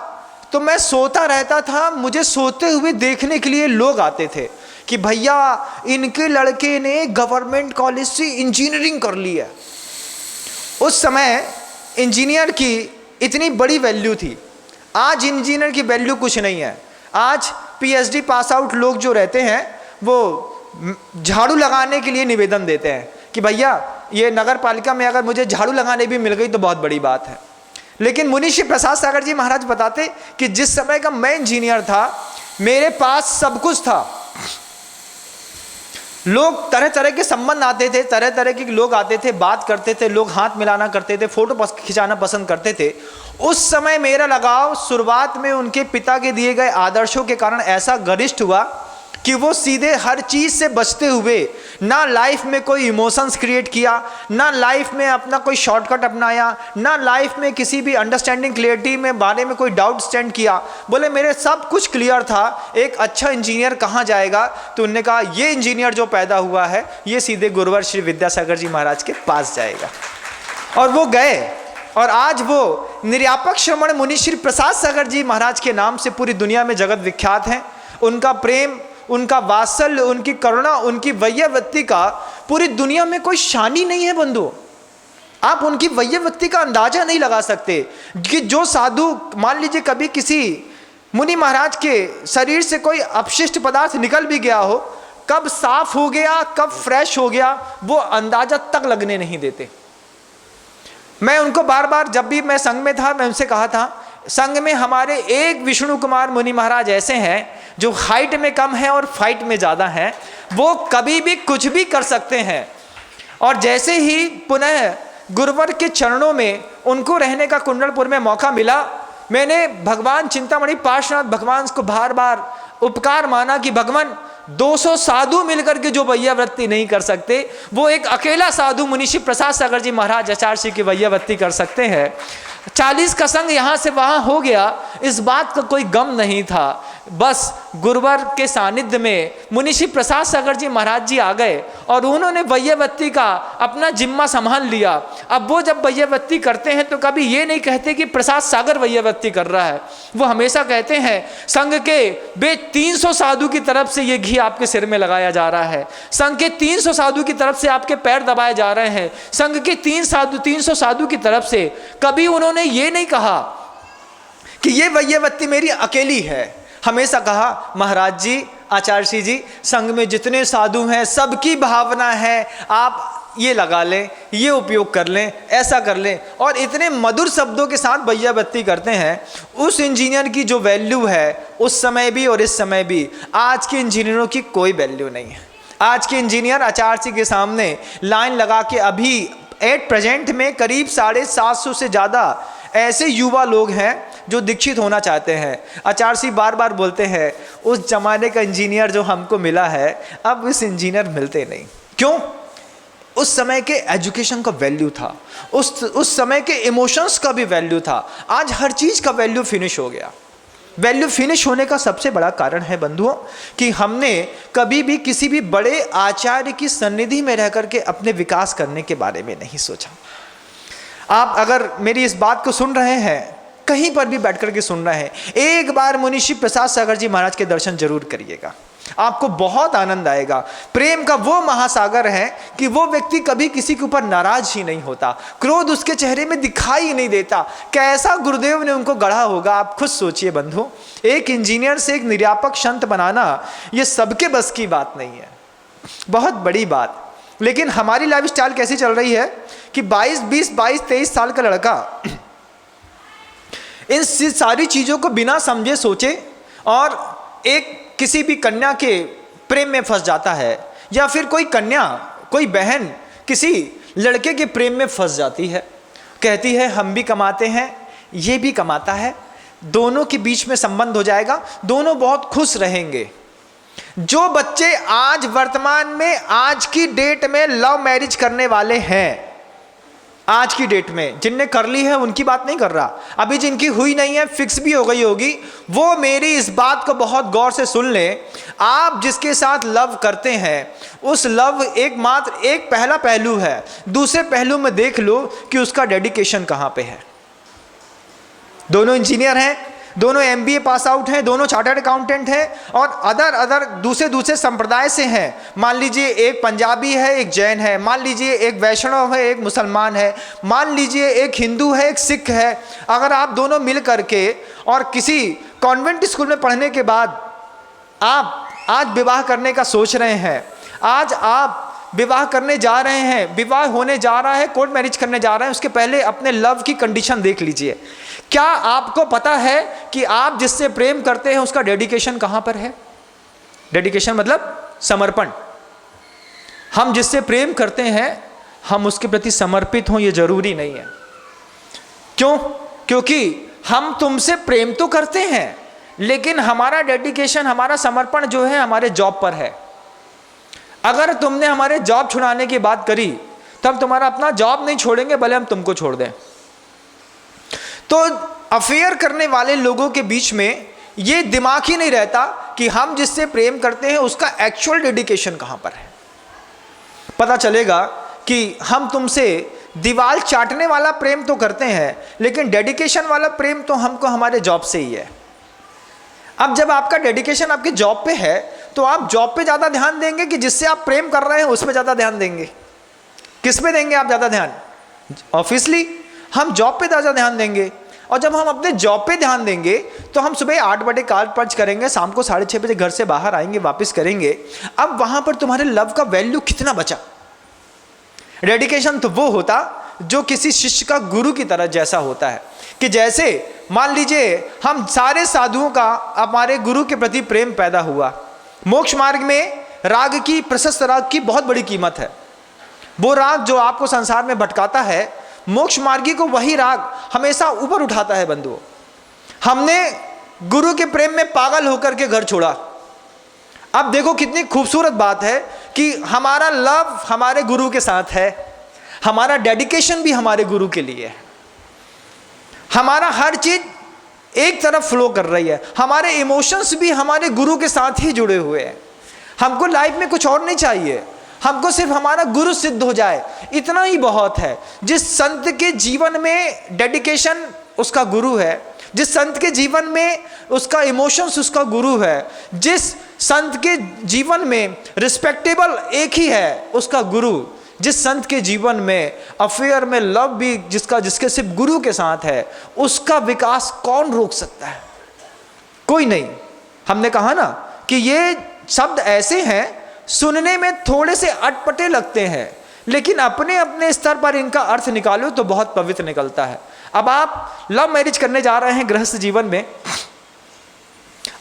तो मैं सोता रहता था, मुझे सोते हुए देखने के लिए लोग आते थे कि भैया इनके लड़के ने गवर्नमेंट कॉलेज से इंजीनियरिंग कर ली है। उस समय इंजीनियर की इतनी बड़ी वैल्यू थी। आज इंजीनियर की वैल्यू कुछ नहीं है। आज पीएचडी पास आउट लोग जो रहते हैं वो झाड़ू लगाने के लिए निवेदन देते हैं कि भैया ये नगर पालिका में अगर मुझे झाड़ू लगाने भी मिल गई तो बहुत बड़ी बात है। लेकिन मुनिश्री प्रसाद सागर जी महाराज बताते कि जिस समय का मैं इंजीनियर था, मेरे पास सब कुछ था। लोग तरह तरह के संबंध आते थे, तरह तरह के लोग आते थे, बात करते थे, लोग हाथ मिलाना करते थे, फोटो खिंचाना पसंद करते थे। उस समय मेरा लगाव शुरुआत में उनके पिता के दिए गए आदर्शों के कारण ऐसा गरिष्ठ हुआ कि वो सीधे हर चीज़ से बचते हुए ना लाइफ में कोई इमोशंस क्रिएट किया, ना लाइफ में अपना कोई शॉर्टकट अपनाया, ना लाइफ में किसी भी अंडरस्टैंडिंग क्लियरिटी में बारे में कोई डाउट स्टैंड किया। बोले मेरे सब कुछ क्लियर था, एक अच्छा इंजीनियर कहाँ जाएगा? तो उन्होंने कहा ये इंजीनियर जो पैदा हुआ है ये सीधे गुरुवर श्री विद्यासागर जी महाराज के पास जाएगा। और वो गए और आज वो निर्यापक श्रमण मुनिश्री प्रसाद सागर जी महाराज के नाम से पूरी दुनिया में जगत विख्यात हैं। उनका प्रेम, उनका वात्सल्य, उनकी करुणा, उनकी वैयवृत्ति का पूरी दुनिया में कोई शान ही नहीं है बंधु। आप उनकी वैयवृत्ति का अंदाजा नहीं लगा सकते कि जो साधु, मान लीजिए कभी किसी मुनि महाराज के शरीर से कोई अपशिष्ट पदार्थ निकल भी गया हो, कब साफ हो गया, कब फ्रेश हो गया, वो अंदाजा तक लगने नहीं देते। मैं उनको बार बार, जब भी मैं संघ में था, मैं उनसे कहा था, संघ में हमारे एक विष्णु कुमार मुनि महाराज ऐसे हैं जो हाइट में कम है और फाइट में ज़्यादा हैं। वो कभी भी कुछ भी कर सकते हैं। और जैसे ही पुनः गुरुवर के चरणों में उनको रहने का कुंडलपुर में मौका मिला, मैंने भगवान चिंतामणि पार्श्वनाथ भगवान को बार बार उपकार माना कि भगवान 200 साधु मिलकर के जो वैयावृत्ति नहीं कर सकते, वो एक अकेला साधु मुनिषी प्रसाद सागर जी महाराज आचार्य श्री की वैयावृत्ति कर सकते हैं। 40 का संग यहाँ से वहाँ हो गया, इस बात का कोई गम नहीं था। बस गुरुवर के सानिध्य में मुनिषी प्रसाद सागर जी महाराज जी आ गए और उन्होंने वैयावृत्ति का अपना जिम्मा संभाल लिया। अब वो जब वैयावृत्ति करते हैं तो कभी ये नहीं कहते कि प्रसाद सागर वैयावृत्ति कर रहा है, वो हमेशा कहते हैं संघ के 300 साधु की तरफ से ये घी आपके सिर में लगाया जा रहा है, संघ के 300 साधु की तरफ से आपके पैर दबाए जा रहे हैं, संघ के 300 साधु की तरफ से। कभी उन्होंने ये नहीं कहा कि ये वैयावृत्ति मेरी अकेली है। हमेशा कहा महाराज जी, आचार्य जी, संघ में जितने साधु हैं सबकी भावना है, आप ये लगा लें, ये उपयोग कर लें, ऐसा कर लें। और इतने मधुर शब्दों के साथ वैयावृत्ति करते हैं। उस इंजीनियर की जो वैल्यू है उस समय भी और इस समय भी, आज के इंजीनियरों की कोई वैल्यू नहीं है। आज के इंजीनियर आचार्य जी के सामने लाइन लगा के, अभी एट प्रेजेंट में करीब 750 से ज़्यादा ऐसे युवा लोग हैं जो दीक्षित होना चाहते हैं। आचार्य जी बार बार बोलते हैं, उस जमाने का इंजीनियर जो हमको मिला है, अब इस इंजीनियर मिलते नहीं। क्यों? उस समय के एजुकेशन का वैल्यू था, उस समय के इमोशंस का भी वैल्यू था। आज हर चीज़ का वैल्यू फिनिश हो गया। वैल्यू फिनिश होने का सबसे बड़ा कारण है बंधुओं कि हमने कभी भी किसी भी बड़े आचार्य की सन्निधि में रह करके अपने विकास करने के बारे में नहीं सोचा। आप अगर मेरी इस बात को सुन रहे हैं, कहीं पर भी बैठ करके सुन रहे हैं, एक बार मुनिषी प्रसाद सागर जी महाराज के दर्शन जरूर करिएगा, आपको बहुत आनंद आएगा। प्रेम का वो महासागर है कि वो व्यक्ति कभी किसी के ऊपर नाराज ही नहीं होता, क्रोध उसके चेहरे में दिखाई ही नहीं देता। कैसा गुरुदेव ने उनको गढ़ा होगा, आप खुद सोचिए बंधु। एक इंजीनियर से एक निर्यापक संत बनाना ये सबके बस की बात नहीं है, बहुत बड़ी बात। लेकिन हमारी लाइफ स्टाइल कैसी चल रही है कि 22 साल का लड़का इन सारी चीज़ों को बिना समझे सोचे और एक किसी भी कन्या के प्रेम में फंस जाता है, या फिर कोई कन्या, कोई बहन किसी लड़के के प्रेम में फंस जाती है। कहती है हम भी कमाते हैं, ये भी कमाता है, दोनों के बीच में संबंध हो जाएगा, दोनों बहुत खुश रहेंगे। जो बच्चे आज वर्तमान में, आज की डेट में लव मैरिज करने वाले हैं, आज की डेट में जिनने कर ली है उनकी बात नहीं कर रहा, अभी जिनकी हुई नहीं है, फिक्स भी हो गई होगी, वो मेरी इस बात को बहुत गौर से सुन लें। आप जिसके साथ लव करते हैं, उस लव एकमात्र एक पहला पहलू है, दूसरे पहलू में देख लो कि उसका डेडिकेशन कहाँ पे है। दोनों इंजीनियर हैं, दोनों MBA पास आउट हैं, दोनों चार्टर्ड अकाउंटेंट हैं और अदर दूसरे संप्रदाय से हैं। मान लीजिए एक पंजाबी है, एक जैन है, मान लीजिए एक वैष्णव है, एक मुसलमान है, मान लीजिए एक हिंदू है, एक सिख है। अगर आप दोनों मिल करके और किसी कॉन्वेंट स्कूल में पढ़ने के बाद आप आज विवाह करने का सोच रहे हैं, आज आप विवाह करने जा रहे हैं, विवाह होने जा रहा है, कोर्ट मैरिज करने जा रहे हैं, उसके पहले अपने लव की कंडीशन देख लीजिए। क्या आपको पता है कि आप जिससे प्रेम करते हैं उसका डेडिकेशन कहाँ पर है? डेडिकेशन मतलब समर्पण। हम जिससे प्रेम करते हैं हम उसके प्रति समर्पित हों, ये जरूरी नहीं है। क्यों? क्योंकि हम तुमसे प्रेम तो करते हैं, लेकिन हमारा डेडिकेशन, हमारा समर्पण जो है हमारे जॉब पर है। अगर तुमने हमारे जॉब छुड़ाने की बात करी तो हम तुम्हारा अपना जॉब नहीं छोड़ेंगे, भले हम तुमको छोड़ दें। तो अफेयर करने वाले लोगों के बीच में ये दिमाग ही नहीं रहता कि हम जिससे प्रेम करते हैं उसका एक्चुअल डेडिकेशन कहाँ पर है। पता चलेगा कि हम तुमसे दीवार चाटने वाला प्रेम तो करते हैं, लेकिन डेडिकेशन वाला प्रेम तो हमको हमारे जॉब से ही है। अब जब आपका डेडिकेशन आपके जॉब पे है तो आप जॉब पे ज़्यादा ध्यान देंगे कि जिससे आप प्रेम कर रहे हैं उस पर ज़्यादा ध्यान देंगे। किस पे देंगे आप ज़्यादा ध्यान? ऑब्वियसली हम जॉब पे ज़्यादा ध्यान देंगे। और जब हम अपने जॉब पे ध्यान देंगे तो हम सुबह 8 बजे कार्ड पंच करेंगे, शाम को 6:30 बजे घर से बाहर आएंगे, वापस करेंगे। अब वहां पर तुम्हारे लव का वैल्यू कितना बचा? डेडिकेशन तो वो होता जो किसी शिष्य का गुरु की तरह जैसा होता है, कि जैसे मान लीजिए हम सारे साधुओं का हमारे गुरु के प्रति प्रेम पैदा हुआ। मोक्ष मार्ग में राग की, प्रशस्त राग की बहुत बड़ी कीमत है। वो राग जो आपको संसार में भटकाता है, मोक्ष मार्गी को वही राग हमेशा ऊपर उठाता है। बंधुओं, हमने गुरु के प्रेम में पागल होकर के घर छोड़ा। अब देखो कितनी खूबसूरत बात है कि हमारा लव हमारे गुरु के साथ है, हमारा डेडिकेशन भी हमारे गुरु के लिए है, हमारा हर चीज एक तरफ फ्लो कर रही है, हमारे इमोशंस भी हमारे गुरु के साथ ही जुड़े हुए हैं। हमको लाइफ में कुछ और नहीं चाहिए, हमको सिर्फ हमारा गुरु सिद्ध हो जाए, इतना ही बहुत है। जिस संत के जीवन में डेडिकेशन उसका गुरु है, जिस संत के जीवन में उसका इमोशंस उसका गुरु है, जिस संत के जीवन में रिस्पेक्टेबल एक ही है उसका गुरु, जिस संत के जीवन में अफेयर में लव भी जिसके सिर्फ गुरु के साथ है, उसका विकास कौन रोक सकता है? कोई नहीं। हमने कहा ना कि ये शब्द ऐसे हैं, सुनने में थोड़े से अटपटे लगते हैं, लेकिन अपने अपने स्तर पर इनका अर्थ निकालो तो बहुत पवित्र निकलता है। अब आप लव मैरिज करने जा रहे हैं, गृहस्थ जीवन में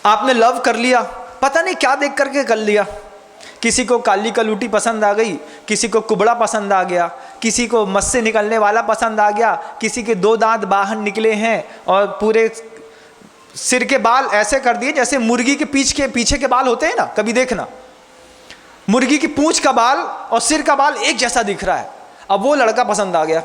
आपने लव कर लिया, पता नहीं क्या देख करके कर लिया। किसी को काली कलूटी पसंद आ गई, किसी को कुबड़ा पसंद आ गया, किसी को मस से निकलने वाला पसंद आ गया, किसी के 2 दांत बाहर निकले हैं और पूरे सिर के बाल ऐसे कर दिए जैसे मुर्गी के पीछे के बाल होते हैं ना, कभी देखना मुर्गी की पूंछ का बाल और सिर का बाल एक जैसा दिख रहा है। अब वो लड़का पसंद आ गया।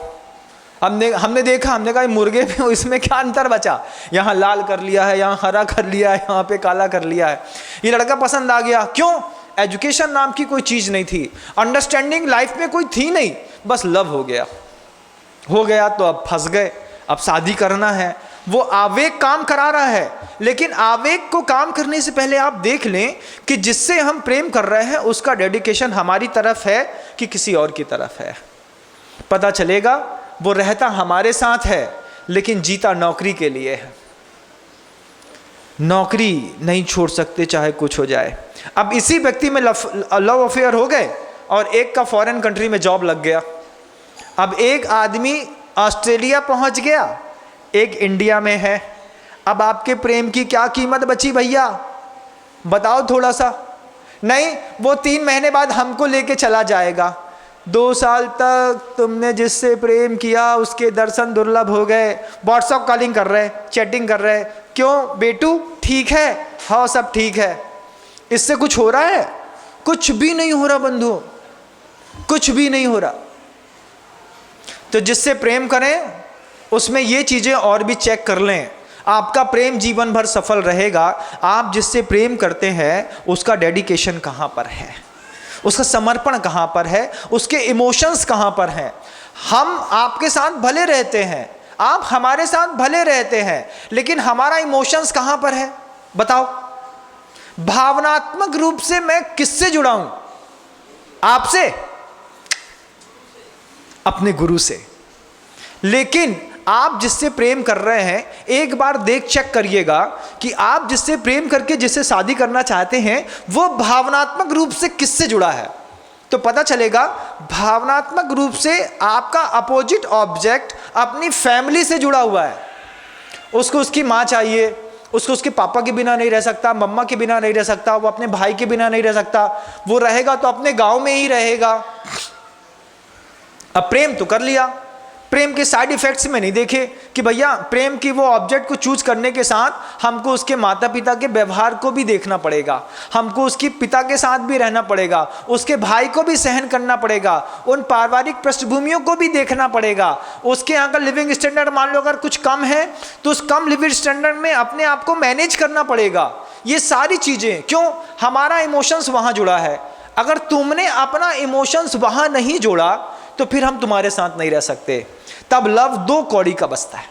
हमने देखा, हमने कहा मुर्गे में इसमें क्या अंतर बचा, यहाँ लाल कर लिया है, यहाँ हरा कर लिया है, यहाँ पे काला कर लिया है। ये लड़का पसंद आ गया। क्यों? एजुकेशन नाम की कोई चीज़ नहीं थी, अंडरस्टैंडिंग लाइफ में कोई थी नहीं, बस लव हो गया तो अब फंस गए, अब शादी करना है। वो आवेग काम करा रहा है, लेकिन आवेग को काम करने से पहले आप देख लें कि जिससे हम प्रेम कर रहे हैं उसका डेडिकेशन हमारी तरफ है कि किसी और की तरफ है। पता चलेगा वो रहता हमारे साथ है लेकिन जीता नौकरी के लिए है। नौकरी नहीं छोड़ सकते चाहे कुछ हो जाए। अब इसी व्यक्ति में लव अफेयर हो गए और एक का फॉरेन कंट्री में जॉब लग गया। अब एक आदमी ऑस्ट्रेलिया पहुंच गया, एक इंडिया में है। अब आपके प्रेम की क्या कीमत बची भैया, बताओ थोड़ा सा। नहीं, वो 3 महीने बाद हमको लेके चला जाएगा। 2 साल तक तुमने जिससे प्रेम किया उसके दर्शन दुर्लभ हो गए, व्हाट्सएप कॉलिंग कर रहे, चैटिंग कर रहे। क्यों बेटू, ठीक है? हाँ सब ठीक है। इससे कुछ हो रहा है? कुछ भी नहीं हो रहा बंधु, कुछ भी नहीं हो रहा। तो जिससे प्रेम करें उसमें ये चीज़ें और भी चेक कर लें, आपका प्रेम जीवन भर सफल रहेगा। आप जिससे प्रेम करते हैं उसका डेडिकेशन कहाँ पर है, उसका समर्पण कहाँ पर है, उसके इमोशंस कहाँ पर हैं। हम आपके साथ भले रहते हैं, आप हमारे साथ भले रहते हैं, लेकिन हमारा इमोशंस कहाँ पर है बताओ? भावनात्मक रूप से मैं किससे जुड़ा हूं? आपसे, अपने गुरु से। लेकिन आप जिससे प्रेम कर रहे हैं, एक बार चेक करिएगा कि आप जिससे प्रेम करके जिससे शादी करना चाहते हैं वो भावनात्मक रूप से किससे जुड़ा है। तो पता चलेगा भावनात्मक रूप से आपका अपोजिट ऑब्जेक्ट अपनी फैमिली से जुड़ा हुआ है। उसको उसकी माँ चाहिए, उसको उसके पापा के बिना नहीं रह सकता, मम्मा के बिना नहीं रह सकता, वो अपने भाई के बिना नहीं रह सकता। वो रहेगा तो अपने गांव में ही रहेगा। अब प्रेम तो कर लिया, प्रेम के साइड इफेक्ट्स में नहीं देखे कि भैया प्रेम की वो ऑब्जेक्ट को चूज करने के साथ हमको उसके माता पिता के व्यवहार को भी देखना पड़ेगा, हमको उसके पिता के साथ भी रहना पड़ेगा, उसके भाई को भी सहन करना पड़ेगा, उन पारिवारिक पृष्ठभूमियों को भी देखना पड़ेगा। उसके यहाँ का लिविंग स्टैंडर्ड मान लो अगर कुछ कम है तो उस कम लिविंग स्टैंडर्ड में अपने आप को मैनेज करना पड़ेगा। ये सारी चीज़ें क्यों? हमारा इमोशंस वहाँ जुड़ा है। अगर तुमने अपना इमोशंस वहाँ नहीं जोड़ा तो फिर हम तुम्हारे साथ नहीं रह सकते। तब लव 2 कौड़ी का बसता है।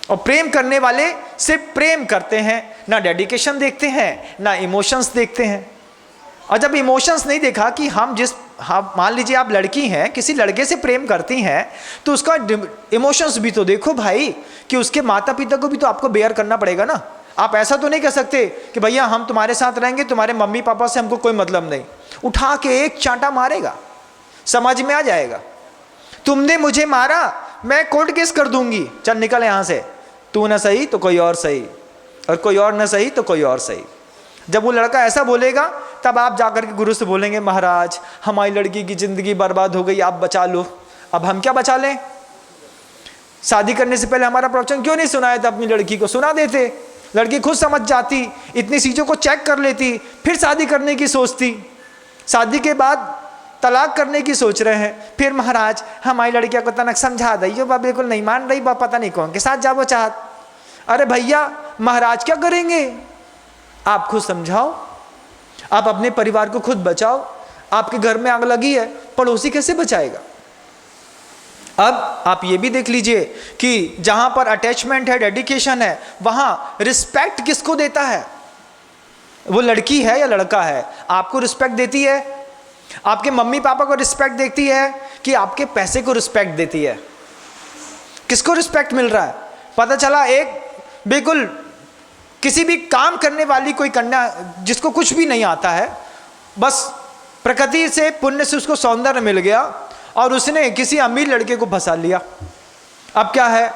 और प्रेम करने वाले सिर्फ प्रेम करते हैं, ना डेडिकेशन देखते हैं ना इमोशंस देखते हैं। और जब इमोशंस नहीं देखा कि हम जिस हाँ मान लीजिए आप लड़की हैं, किसी लड़के से प्रेम करती हैं, तो उसका इमोशंस भी तो देखो भाई, कि उसके माता पिता को भी तो आपको बेयर करना पड़ेगा ना। आप ऐसा तो नहीं कह सकते कि भैया हम तुम्हारे साथ रहेंगे, तुम्हारे मम्मी पापा से हमको कोई मतलब नहीं। उठा के एक चांटा मारेगा, समझ में आ जाएगा। तुमने मुझे मारा, मैं कोर्ट केस कर दूंगी, चल निकल यहाँ से, तू ना सही तो कोई और सही, और कोई और ना सही तो कोई और सही। जब वो लड़का ऐसा बोलेगा तब आप जाकर के गुरु से बोलेंगे, महाराज हमारी लड़की की ज़िंदगी बर्बाद हो गई, आप बचा लो। अब हम क्या बचा लें? शादी करने से पहले हमारा प्रवचन क्यों नहीं सुनाया था? अपनी लड़की को सुना देते, लड़की खुद समझ जाती, इतनी चीज़ों को चेक कर लेती, फिर शादी करने की सोचती। शादी के बाद तलाक करने की सोच रहे हैं, फिर महाराज हमारी लड़कियां को तनक समझा दी, बा बिल्कुल नहीं मान रही, बा पता नहीं कौन के साथ जाबो चाहत। अरे भैया महाराज क्या करेंगे? आप खुद समझाओ, आप अपने परिवार को खुद बचाओ। आपके घर में आग लगी है, पड़ोसी कैसे बचाएगा? अब आप ये भी देख लीजिए कि जहां पर अटैचमेंट है, डेडिकेशन है, वहां रिस्पेक्ट किसको देता है? वो लड़की है या लड़का है? आपको रिस्पेक्ट देती है? आपके मम्मी पापा को रिस्पेक्ट देती है कि आपके पैसे को रिस्पेक्ट देती है? किसको रिस्पेक्ट मिल रहा है? पता चला एक बिल्कुल किसी भी काम करने वाली कोई कन्या जिसको कुछ भी नहीं आता है, बस प्रकृति से पुण्य से उसको सौंदर्य मिल गया और उसने किसी अमीर लड़के को फंसा लिया। अब क्या है?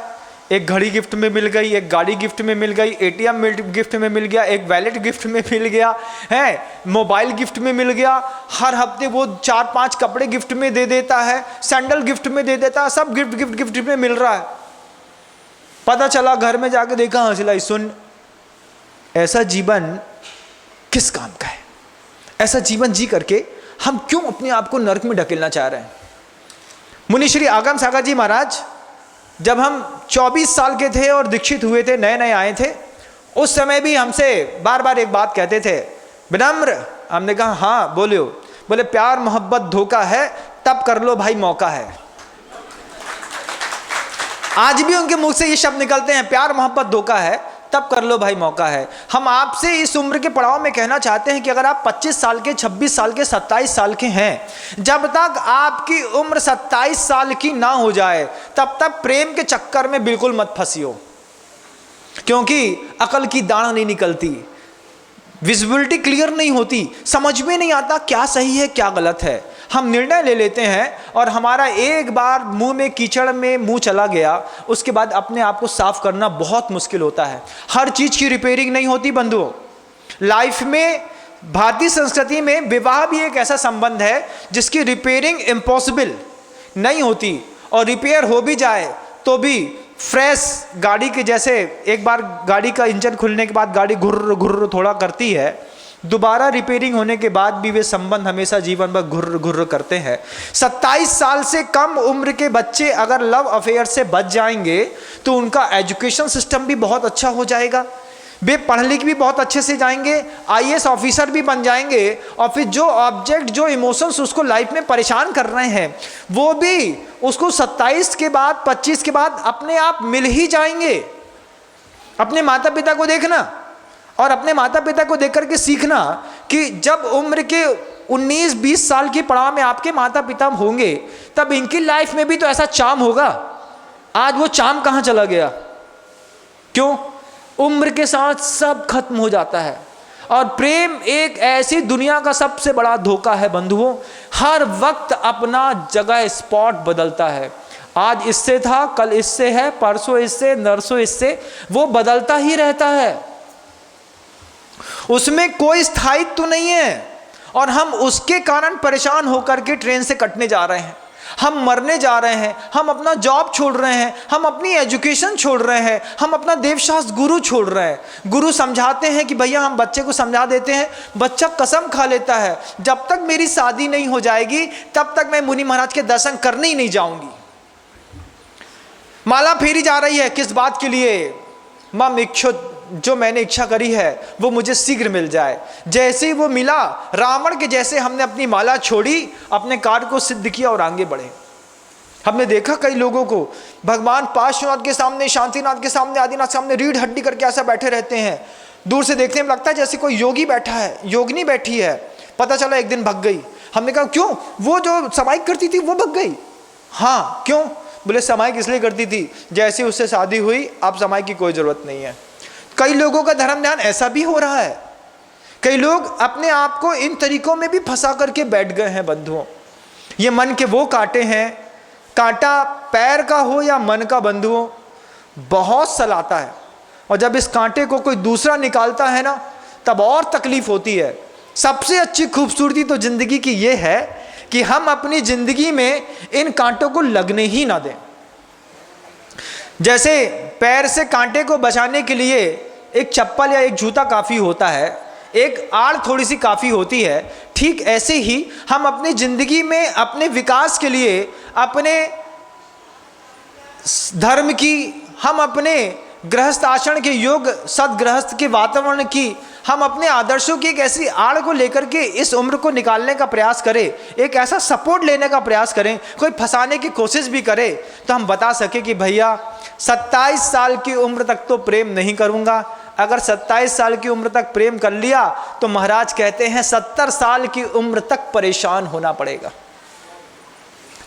एक घड़ी गिफ्ट में मिल गई, एक गाड़ी गिफ्ट में मिल गई, एटीएम गिफ्ट में मिल गया, एक वैलेट गिफ्ट में मिल गया है, मोबाइल गिफ्ट में मिल गया, हर हफ्ते वो 4-5 कपड़े गिफ्ट में दे देता है, सैंडल गिफ्ट में दे देता है, सब गिफ्ट गिफ्ट गिफ्ट में मिल रहा है। पता चला घर में जाके देखा, हंसलाई सुन, ऐसा जीवन किस काम का है? ऐसा जीवन जी करके हम क्यों अपने आप को नरक में ढकेलना चाह रहे हैं? मुनि श्री आगम सागर जी महाराज जब हम 24 साल के थे और दीक्षित हुए थे, नए नए आए थे, उस समय भी हमसे बार बार एक बात कहते थे, विनम्र। हमने कहा हाँ बोलियो। बोले प्यार मोहब्बत धोखा है, तब कर लो भाई मौका है। आज भी उनके मुख से ये शब्द निकलते हैं, प्यार मोहब्बत धोखा है, तब कर लो भाई मौका है। हम आपसे इस उम्र के पड़ाव में कहना चाहते हैं कि अगर आप 25 साल के, 26 साल के, 27 साल के हैं, जब तक आपकी उम्र 27 साल की ना हो जाए तब तक प्रेम के चक्कर में बिल्कुल मत फंसियो, क्योंकि अकल की दाढ़ नहीं निकलती, विजिबिलिटी क्लियर नहीं होती, समझ में नहीं आता क्या सही है क्या गलत है। हम निर्णय ले लेते हैं और हमारा एक बार मुंह में कीचड़ में मुंह चला गया, उसके बाद अपने आप को साफ करना बहुत मुश्किल होता है। हर चीज़ की रिपेयरिंग नहीं होती बंधुओं। लाइफ में भारतीय संस्कृति में विवाह भी एक ऐसा संबंध है जिसकी रिपेयरिंग इम्पॉसिबल नहीं होती, और रिपेयर हो भी जाए तो भी फ्रेश गाड़ी के जैसे, एक बार गाड़ी का इंजन खुलने के बाद गाड़ी घुर्र घुर्र थोड़ा करती है, दोबारा रिपेयरिंग होने के बाद भी वे संबंध हमेशा जीवन भर घुर्र घुर्र करते हैं। 27 साल से कम उम्र के बच्चे अगर लव अफेयर से बच जाएंगे तो उनका एजुकेशन सिस्टम भी बहुत अच्छा हो जाएगा, वे पढ़ लिख भी बहुत अच्छे से जाएंगे, IAS ऑफिसर भी बन जाएंगे, और फिर जो ऑब्जेक्ट, जो इमोशंस उसको लाइफ में परेशान कर रहे हैं वो भी उसको 27 के बाद, 25 के बाद अपने आप मिल ही जाएंगे। अपने माता पिता को देखना और अपने माता पिता को देख करके सीखना कि जब उम्र के 19-20 साल की पड़ाव में आपके माता पिता होंगे तब इनकी लाइफ में भी तो ऐसा चार्म होगा। आज वो चार्म कहाँ चला गया? क्यों? उम्र के साथ सब खत्म हो जाता है। और प्रेम एक ऐसी दुनिया का सबसे बड़ा धोखा है बंधुओं, हर वक्त अपना जगह स्पॉट बदलता है। आज इससे था, कल इससे है, परसों इससे, नरसों इससे, वो बदलता ही रहता है, उसमें कोई स्थायित्व तो नहीं है। और हम उसके कारण परेशान होकर के ट्रेन से कटने जा रहे हैं, हम मरने जा रहे हैं, हम अपना जॉब छोड़ रहे हैं, हम अपनी एजुकेशन छोड़ रहे हैं, हम अपना देवशास्त्र गुरु छोड़ रहे हैं। गुरु समझाते हैं कि भैया, हम बच्चे को समझा देते हैं, बच्चा कसम खा लेता है जब तक मेरी शादी नहीं हो जाएगी तब तक मैं मुनि महाराज के दर्शन करने ही नहीं जाऊंगी। माला फेरी जा रही है, किस बात के लिए? मम इच्छुत, जो मैंने इच्छा करी है वो मुझे शीघ्र मिल जाए। जैसे ही वो मिला, रावण के जैसे हमने अपनी माला छोड़ी, अपने कार्य को सिद्ध किया और आगे बढ़े। हमने देखा कई लोगों को भगवान पार्श्वनाथ के सामने, शांतिनाथ के सामने, आदिनाथ के सामने रीढ़ हड्डी करके ऐसा बैठे रहते हैं, दूर से देखने में लगता है जैसे कोई योगी बैठा है, योगिनी बैठी है। पता चला एक दिन भग गई। हमने कहा क्यों, वो जो समाइक करती थी वो भग गई। हाँ क्यों, बोले समाइक इसलिए करती थी, जैसे उससे शादी हुई अब समाइक की कोई ज़रूरत नहीं है। कई लोगों का धर्म ध्यान ऐसा भी हो रहा है, कई लोग अपने आप को इन तरीकों में भी फंसा करके बैठ गए हैं बंधुओं। ये मन के वो कांटे हैं, कांटा पैर का हो या मन का बंधुओं, बहुत सलाता है। और जब इस कांटे को कोई दूसरा निकालता है ना, तब और तकलीफ होती है। सबसे अच्छी खूबसूरती तो जिंदगी की ये है कि हम अपनी जिंदगी में इन कांटों को लगने ही ना दें। जैसे पैर से कांटे को बचाने के लिए एक चप्पल या एक जूता काफ़ी होता है, एक आड़ थोड़ी सी काफ़ी होती है, ठीक ऐसे ही हम अपनी ज़िंदगी में अपने विकास के लिए, अपने धर्म की, हम अपने गृहस्थ आचरण के योग सदगृहस्थ के वातावरण की, हम अपने आदर्शों की एक ऐसी आड़ को लेकर के इस उम्र को निकालने का प्रयास करें, एक ऐसा सपोर्ट लेने का प्रयास करें, कोई फंसाने की कोशिश भी करे तो हम बता सके कि भैया 27 साल की उम्र तक तो प्रेम नहीं करूँगा। अगर 27 साल की उम्र तक प्रेम कर लिया तो महाराज कहते हैं 70 साल की उम्र तक परेशान होना पड़ेगा।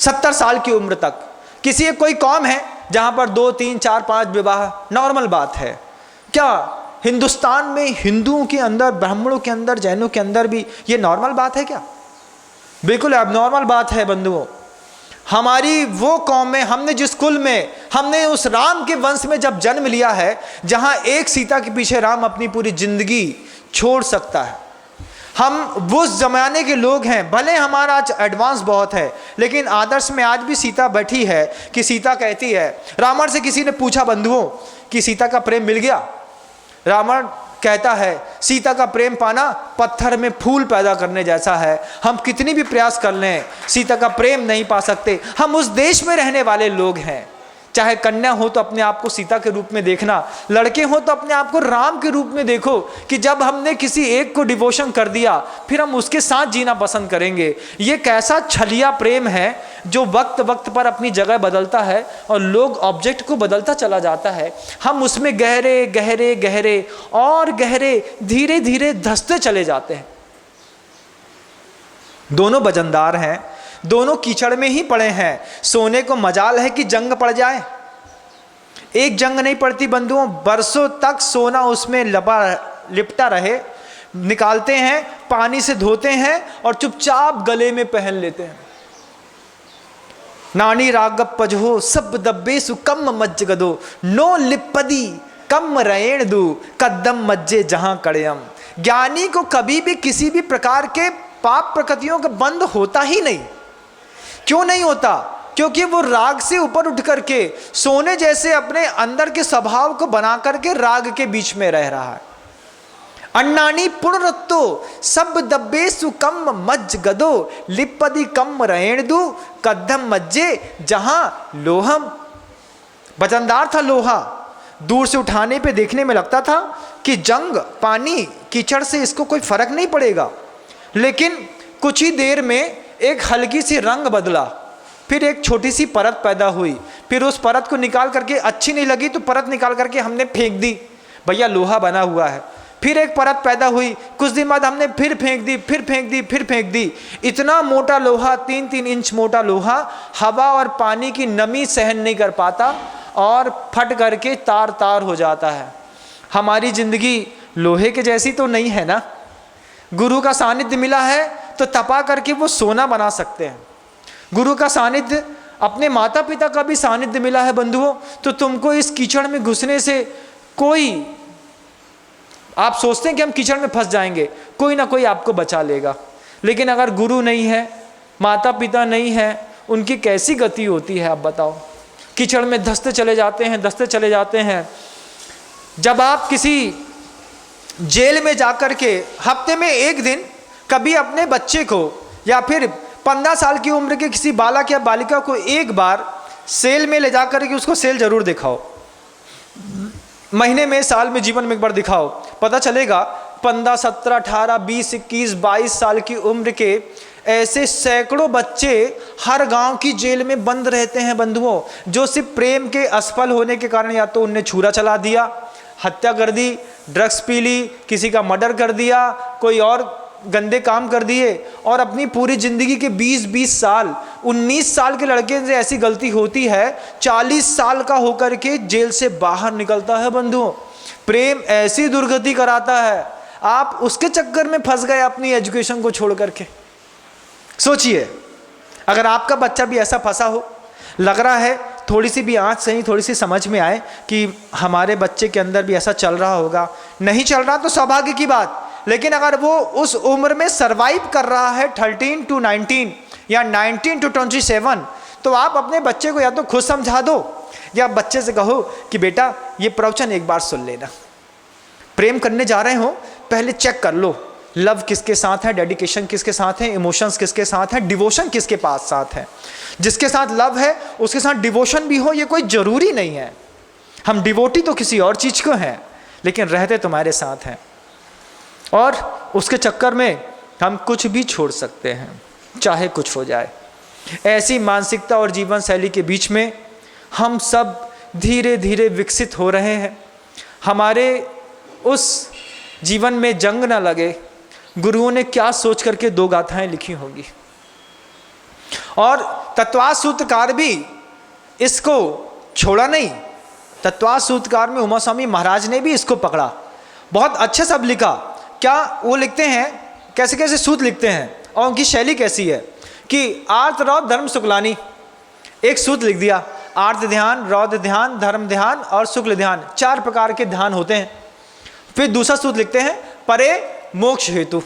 70 साल की उम्र तक किसी एक कोई कौम है जहाँ पर 2, 3, 4, 5 विवाह नॉर्मल बात है। क्या हिंदुस्तान में हिंदुओं के अंदर, ब्राह्मणों के अंदर, जैनों के अंदर भी ये नॉर्मल बात है क्या? बिल्कुल एबनॉर्मल बात है बंधुओं। हमारी वो कौम में, हमने जिस कुल में, हमने उस राम के वंश में जब जन्म लिया है जहां एक सीता के पीछे राम अपनी पूरी जिंदगी छोड़ सकता है। हम वो जमाने के लोग हैं, भले हमारा आज एडवांस बहुत है, लेकिन आदर्श में आज भी सीता बैठी है कि सीता कहती है, रावण से किसी ने पूछा बंधुओं कि सीता का प्रेम मिल गया? रावण कहता है सीता का प्रेम पाना पत्थर में फूल पैदा करने जैसा है, हम कितनी भी प्रयास कर लें सीता का प्रेम नहीं पा सकते। हम उस देश में रहने वाले लोग हैं, चाहे कन्या हो तो अपने आप को सीता के रूप में देखना, लड़के हो तो अपने आप को राम के रूप में देखो कि जब हमने किसी एक को डिवोशन कर दिया फिर हम उसके साथ जीना पसंद करेंगे। ये कैसा छलिया प्रेम है जो वक्त वक्त पर अपनी जगह बदलता है और लोग ऑब्जेक्ट को बदलता चला जाता है। हम उसमें गहरे गहरे गहरे और गहरे धीरे धीरे धंसते चले जाते हैं। दोनों वजनदार हैं, दोनों कीचड़ में ही पड़े हैं। सोने को मजाल है कि जंग पड़ जाए, एक जंग नहीं पड़ती बंधुओं, बरसों तक सोना उसमें लिपटा रहे। निकालते हैं, पानी से धोते हैं और चुपचाप गले में पहन लेते हैं। नानी रागप पजहो सब दब्बे सुकम मज्ज गदो, नो लिपदी कम रैण दू कदम मज्जे जहां कड़यम। ज्ञानी को कभी भी किसी भी प्रकार के पाप प्रकृतियों का बंध होता ही नहीं। क्यों नहीं होता? क्योंकि वो राग से ऊपर उठ करके सोने जैसे अपने अंदर के स्वभाव को बना करके राग के बीच में रह रहा है। अन्नानी पुनरत्तो सब दब्बे सुकम मज्ज गदो, लिपदी कम रैण दू कदम मज्जे जहां लोहम। वजनदार था लोहा, दूर से उठाने पे देखने में लगता था कि जंग, पानी, कीचड़ से इसको कोई फर्क नहीं पड़ेगा, लेकिन कुछ ही देर में एक हल्की सी रंग बदला, फिर एक छोटी सी परत पैदा हुई, फिर उस परत को निकाल करके अच्छी नहीं लगी तो परत निकाल करके हमने फेंक दी, भैया लोहा बना हुआ है। फिर एक परत पैदा हुई, कुछ दिन बाद हमने फिर फेंक दी, फिर फेंक दी, फिर फेंक दी। इतना मोटा लोहा, 3-3 इंच मोटा लोहा, हवा और पानी की नमी सहन नहीं कर पाता और फट करके तार तार हो जाता है। हमारी जिंदगी लोहे के जैसी तो नहीं है ना। गुरु का सानिध्य मिला है तो तपा करके वो सोना बना सकते हैं। गुरु का सानिध्य, अपने माता पिता का भी सानिध्य मिला है बंधुओं, तो तुमको इस कीचड़ में घुसने से कोई, आप सोचते हैं कि हम कीचड़ में फंस जाएंगे, कोई ना कोई आपको बचा लेगा। लेकिन अगर गुरु नहीं है, माता पिता नहीं है, उनकी कैसी गति होती है आप बताओ। कीचड़ में धंसते चले जाते हैं, धंसते चले जाते हैं। जब आप किसी जेल में जाकर के हफ्ते में एक दिन कभी अपने बच्चे को या फिर 15 साल की उम्र के किसी बालक या बालिका को एक बार सेल में ले जाकर के उसको सेल जरूर दिखाओ, महीने में, साल में, जीवन में एक बार दिखाओ, पता चलेगा 15, 17, 18, 20, 21, 22 साल की उम्र के ऐसे सैकड़ों बच्चे हर गांव की जेल में बंद रहते हैं बंधुओं, जो सिर्फ प्रेम के असफल होने के कारण या तो उनने छुरा चला दिया, हत्या कर दी, ड्रग्स पी ली, किसी का मर्डर कर दिया, कोई और गंदे काम कर दिए और अपनी पूरी ज़िंदगी के 20-20 साल, 19 साल के लड़के से ऐसी गलती होती है, 40 साल का होकर के जेल से बाहर निकलता है। बंधुओं, प्रेम ऐसी दुर्गति कराता है, आप उसके चक्कर में फंस गए अपनी एजुकेशन को छोड़ करके। सोचिए, अगर आपका बच्चा भी ऐसा फंसा हो, लग रहा है थोड़ी सी भी आँच सही, थोड़ी सी समझ में आए कि हमारे बच्चे के अंदर भी ऐसा चल रहा होगा, नहीं चल रहा तो सौभाग्य की बात, लेकिन अगर वो उस उम्र में सरवाइव कर रहा है 13 to 19 या 19 to 27, तो आप अपने बच्चे को या तो खुद समझा दो या बच्चे से कहो कि बेटा ये प्रवचन एक बार सुन लेना, प्रेम करने जा रहे हो पहले चेक कर लो, लव किसके साथ है, डेडिकेशन किसके साथ है, इमोशंस किसके साथ है, डिवोशन किसके पास साथ है। जिसके साथ लव है उसके साथ डिवोशन भी हो, ये कोई ज़रूरी नहीं है। हम डिवोटी तो किसी और चीज़ को हैं, लेकिन रहते तुम्हारे साथ हैं, और उसके चक्कर में हम कुछ भी छोड़ सकते हैं, चाहे कुछ हो जाए। ऐसी मानसिकता और जीवन शैली के बीच में हम सब धीरे धीरे विकसित हो रहे हैं। हमारे उस जीवन में जंग ना लगे, गुरुओं ने क्या सोच करके 2 गाथाएं लिखी होंगी। और तत्वास सूत्रकार भी इसको छोड़ा नहीं। तत्वास सूत्रकार में उमा स्वामी महाराज ने भी इसको पकड़ा, बहुत अच्छे सब लिखा। क्या वो लिखते हैं, कैसे कैसे सूत्र लिखते हैं और उनकी शैली कैसी है कि आर्त रौद्र धर्म शुक्लानी, एक सूत्र लिख दिया, आर्त ध्यान, रौद्र ध्यान, धर्म ध्यान और शुक्ल ध्यान, 4 प्रकार के ध्यान होते हैं। फिर दूसरा सूत्र लिखते हैं परे मोक्ष हेतु,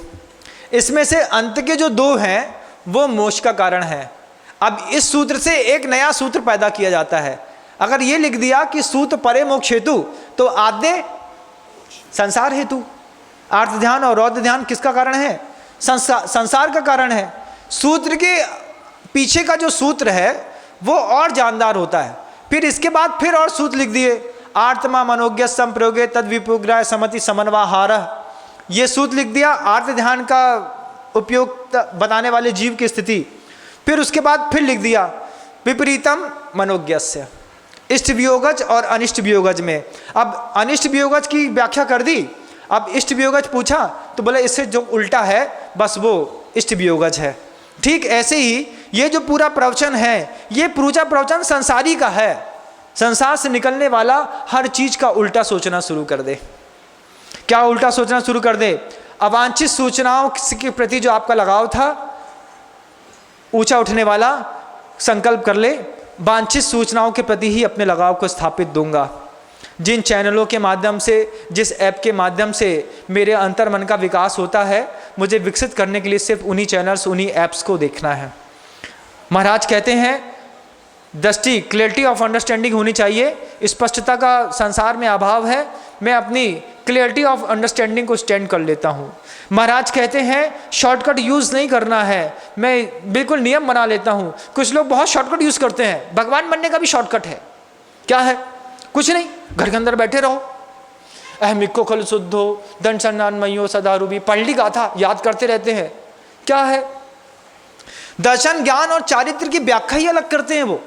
इसमें से अंत के जो 2 हैं वो मोक्ष का कारण है। अब इस सूत्र से एक नया सूत्र पैदा किया जाता है। अगर ये लिख दिया कि सूत्र परे मोक्ष हेतु, तो आद्य संसार हेतु, आर्त ध्यान और रौद्र ध्यान किसका कारण है? संसार का कारण है। सूत्र के पीछे का जो सूत्र है वो और जानदार होता है। फिर इसके बाद फिर और सूत्र लिख दिए, आर्तमा मनोज्ञ संप्रयोगे तद विपुग्रह समति समन्वाहारः, ये सूत्र लिख दिया आर्त ध्यान का उपयोग बताने वाले जीव की स्थिति। फिर उसके बाद फिर लिख दिया विपरीतम मनोज्ञस्य, इष्ट वियोगज और अनिष्ट वियोगज में। अब अनिष्ट वियोगज की व्याख्या कर दी, अब इष्ट वियोगज पूछा तो बोले इससे जो उल्टा है बस वो इष्ट वियोगज है। ठीक ऐसे ही ये जो पूरा प्रवचन है, ये पूरा प्रवचन संसारी का है। संसार से निकलने वाला हर चीज का उल्टा सोचना शुरू कर दे। क्या उल्टा सोचना शुरू कर दे? अवांछित सूचनाओं के प्रति जो आपका लगाव था, ऊंचा उठने वाला संकल्प कर ले, वांछित सूचनाओं के प्रति ही अपने लगाव को स्थापित दूंगा। जिन चैनलों के माध्यम से, जिस ऐप के माध्यम से मेरे अंतर मन का विकास होता है, मुझे विकसित करने के लिए सिर्फ उन्हीं चैनल्स, उन्हीं ऐप्स को देखना है। महाराज कहते हैं दृष्टि, क्लैरिटी ऑफ अंडरस्टैंडिंग होनी चाहिए। स्पष्टता का संसार में अभाव है, मैं अपनी क्लैरिटी ऑफ अंडरस्टैंडिंग को स्टैंड कर लेता हूँ। महाराज कहते हैं शॉर्टकट यूज़ नहीं करना है, मैं बिल्कुल नियम बना लेता हूँ। कुछ लोग बहुत शॉर्टकट यूज़ करते हैं, भगवान बनने का भी शॉर्टकट है। क्या है? कुछ नहीं, घर के अंदर बैठे रहो, अहमिको खल शुद्धो दंड सन्नान्मयो सदारूबी, पढ़ ली गाथा याद करते रहते हैं। क्या है? दर्शन, ज्ञान और चारित्र की व्याख्या ही अलग करते हैं।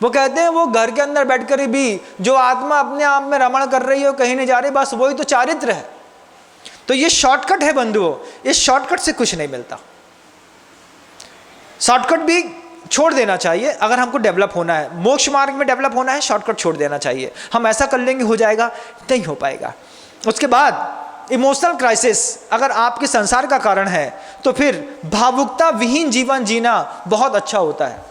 वो कहते हैं वो घर के अंदर बैठकर भी जो आत्मा अपने आप में रमण कर रही हो, कहीं नहीं जा रही, बस वही तो चारित्र है। तो ये शॉर्टकट है बंधुओं, इस शॉर्टकट से कुछ नहीं मिलता। शॉर्टकट भी छोड़ देना चाहिए। अगर हमको डेवलप होना है, मोक्ष मार्ग में डेवलप होना है, शॉर्टकट छोड़ देना चाहिए। हम ऐसा कर लेंगे हो जाएगा, नहीं हो पाएगा। उसके बाद इमोशनल क्राइसिस अगर आपके संसार का कारण है, तो फिर भावुकता विहीन जीवन जीना बहुत अच्छा होता है।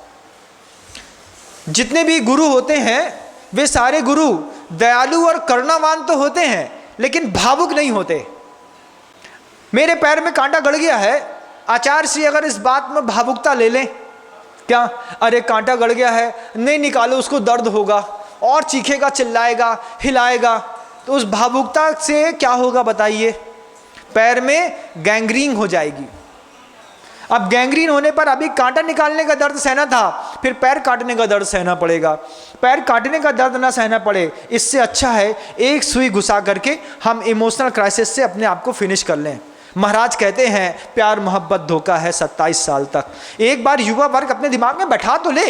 जितने भी गुरु होते हैं वे सारे गुरु दयालु और करुणावान तो होते हैं, लेकिन भावुक नहीं होते। मेरे पैर में कांटा गड़ गया है, आचार्य श्री अगर इस बात में भावुकता ले लें, क्या अरे कांटा गड़ गया है, नहीं निकालो, उसको दर्द होगा और चीखेगा, चिल्लाएगा, हिलाएगा, तो उस भावुकता से क्या होगा बताइए? पैर में गैंग्रीन हो जाएगी। अब गैंग्रीन होने पर अभी कांटा निकालने का दर्द सहना था, फिर पैर काटने का दर्द सहना पड़ेगा। पैर काटने का दर्द ना सहना पड़े, इससे अच्छा है एक सुई घुसा करके हम इमोशनल क्राइसिस से अपने आप को फिनिश कर लें। महाराज कहते हैं प्यार मोहब्बत धोखा है 27 साल तक। एक बार युवा वर्ग अपने दिमाग में बैठा तो ले,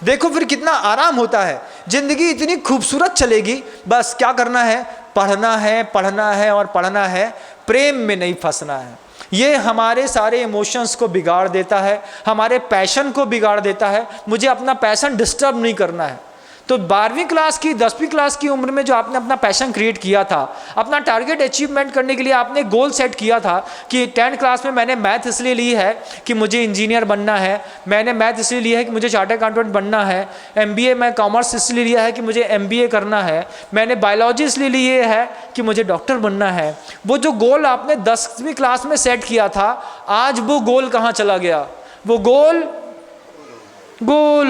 देखो फिर कितना आराम होता है। जिंदगी इतनी खूबसूरत चलेगी। बस क्या करना है? पढ़ना है, पढ़ना है और पढ़ना है, प्रेम में नहीं फंसना है। ये हमारे सारे इमोशंस को बिगाड़ देता है, हमारे पैशन को बिगाड़ देता है। मुझे अपना पैशन डिस्टर्ब नहीं करना है। तो 12वीं क्लास की 10वीं क्लास की उम्र में जो आपने अपना पैशन क्रिएट किया था, अपना टारगेट अचीवमेंट करने के लिए आपने गोल सेट किया था कि 10th क्लास में मैंने मैथ इसलिए ली है कि मुझे इंजीनियर बनना है, मैंने मैथ इसलिए लिया है कि मुझे चार्टर्ड अकाउंटेंट बनना है, MBA मैं कॉमर्स इसलिए लिया है कि मुझे MBA करना है, मैंने बायोलॉजी इसलिए लिए है कि मुझे डॉक्टर बनना है। वो जो गोल आपने 10वीं क्लास में सेट किया था, आज वो गोल कहाँ चला गया? वो गोल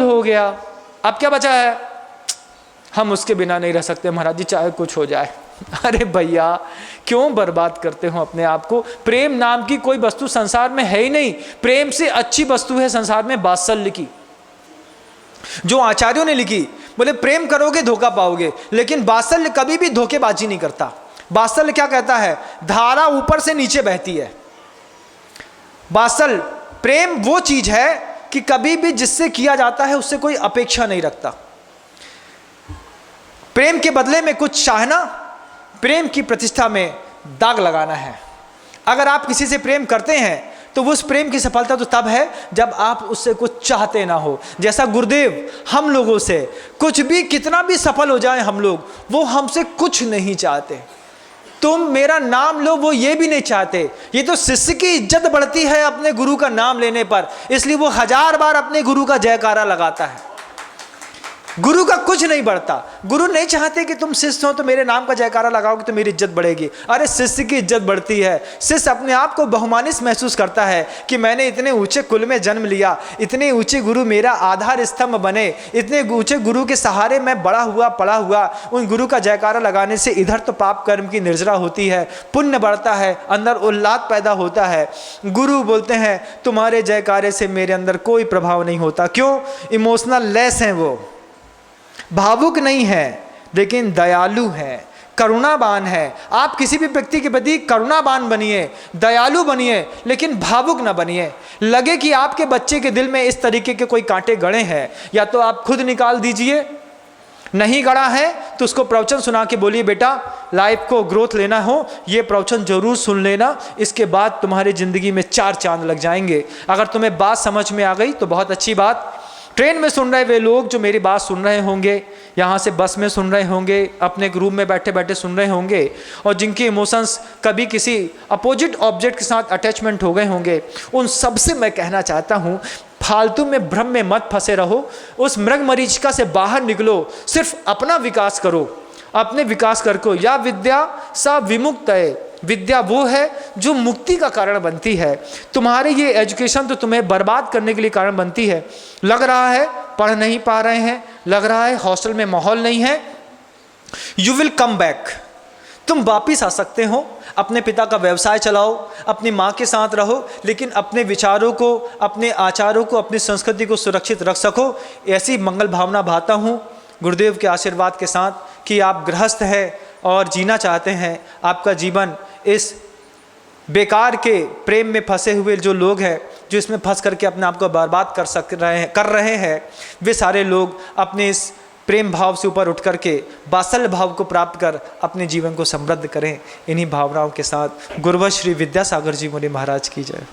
हो गया। अब क्या बचा है? हम उसके बिना नहीं रह सकते महाराज जी, चाहे कुछ हो जाए। अरे भैया, क्यों बर्बाद करते हो अपने आप को? प्रेम नाम की कोई वस्तु संसार में है ही नहीं। प्रेम से अच्छी वस्तु है संसार में वात्सल्य की, जो आचार्यों ने लिखी। बोले प्रेम करोगे धोखा पाओगे, लेकिन वात्सल्य कभी भी धोखेबाजी नहीं करता। वात्सल्य क्या कहता है? धारा ऊपर से नीचे बहती है। वात्सल्य प्रेम वो चीज है कि कभी भी जिससे किया जाता है उससे कोई अपेक्षा नहीं रखता। प्रेम के बदले में कुछ चाहना, प्रेम की प्रतिष्ठा में दाग लगाना है। अगर आप किसी से प्रेम करते हैं तो उस प्रेम की सफलता तो तब है जब आप उससे कुछ चाहते ना हो। जैसा गुरुदेव हम लोगों से कुछ भी, कितना भी सफल हो जाए हम लोग, वो हमसे कुछ नहीं चाहते। तुम मेरा नाम लो, वो ये भी नहीं चाहते। ये तो शिष्य की इज्जत बढ़ती है अपने गुरु का नाम लेने पर, इसलिए वो 1000 बार अपने गुरु का जयकारा लगाता है। गुरु का कुछ नहीं बढ़ता। गुरु नहीं चाहते कि तुम शिष्य हो तो मेरे नाम का जयकारा लगाओगे तो मेरी इज्जत बढ़ेगी। अरे शिष्य की इज्जत बढ़ती है। शिष्य अपने आप को बहुमानित महसूस करता है कि मैंने इतने ऊंचे कुल में जन्म लिया, इतने ऊंचे गुरु मेरा आधार स्तंभ बने, इतने ऊंचे गुरु के सहारे मैं बड़ा हुआ पड़ा हुआ। उन गुरु का जयकारा लगाने से इधर तो पाप कर्म की निर्जरा होती है, पुण्य बढ़ता है, अंदर उल्लाद पैदा होता है। गुरु बोलते हैं तुम्हारे जयकारे से मेरे अंदर कोई प्रभाव नहीं होता। क्यों? इमोशनल लेस हैं, वो भावुक नहीं है लेकिन दयालु है, करुणावान है। आप किसी भी व्यक्ति के प्रति करुणावान बनिए, दयालु बनिए, लेकिन भावुक ना बनिए। लगे कि आपके बच्चे के दिल में इस तरीके के कोई कांटे गड़े हैं, या तो आप खुद निकाल दीजिए। नहीं गड़ा है तो उसको प्रवचन सुना के बोलिए बेटा लाइफ को ग्रोथ लेना हो, ये प्रवचन जरूर सुन लेना, इसके बाद तुम्हारी ज़िंदगी में 4 चांद लग जाएंगे। अगर तुम्हें बात समझ में आ गई तो बहुत अच्छी बात। ट्रेन में सुन रहे वे लोग जो मेरी बात सुन रहे होंगे, यहाँ से बस में सुन रहे होंगे, अपने रूम में बैठे बैठे सुन रहे होंगे, और जिनके इमोशंस कभी किसी अपोजिट ऑब्जेक्ट के साथ अटैचमेंट हो गए होंगे, उन सबसे मैं कहना चाहता हूँ फालतू में भ्रम में मत फंसे रहो। उस मृग मरीचिका से बाहर निकलो, सिर्फ अपना विकास करो, अपने विकास करको। या विद्या सा विमुक्त है, विद्या वो है जो मुक्ति का कारण बनती है। तुम्हारे ये एजुकेशन तो तुम्हें बर्बाद करने के लिए कारण बनती है। लग रहा है पढ़ नहीं पा रहे हैं, लग रहा है हॉस्टल में माहौल नहीं है, यू विल कम बैक। तुम वापिस आ सकते हो, अपने पिता का व्यवसाय चलाओ, अपनी माँ के साथ रहो, लेकिन अपने विचारों को, अपने आचारों को, अपनी संस्कृति को सुरक्षित रख सको। ऐसी मंगल भावना भाता हूँ गुरुदेव के आशीर्वाद के साथ कि आप गृहस्थ हैं और जीना चाहते हैं। आपका जीवन इस बेकार के प्रेम में फंसे हुए जो लोग हैं, जो इसमें फंस करके अपने आप को बर्बाद कर रहे हैं, वे सारे लोग अपने इस प्रेम भाव से ऊपर उठ करके वात्सल्य भाव को प्राप्त कर अपने जीवन को समृद्ध करें। इन्हीं भावनाओं के साथ गुरुवर श्री विद्यासागर जी मुनि महाराज की जय।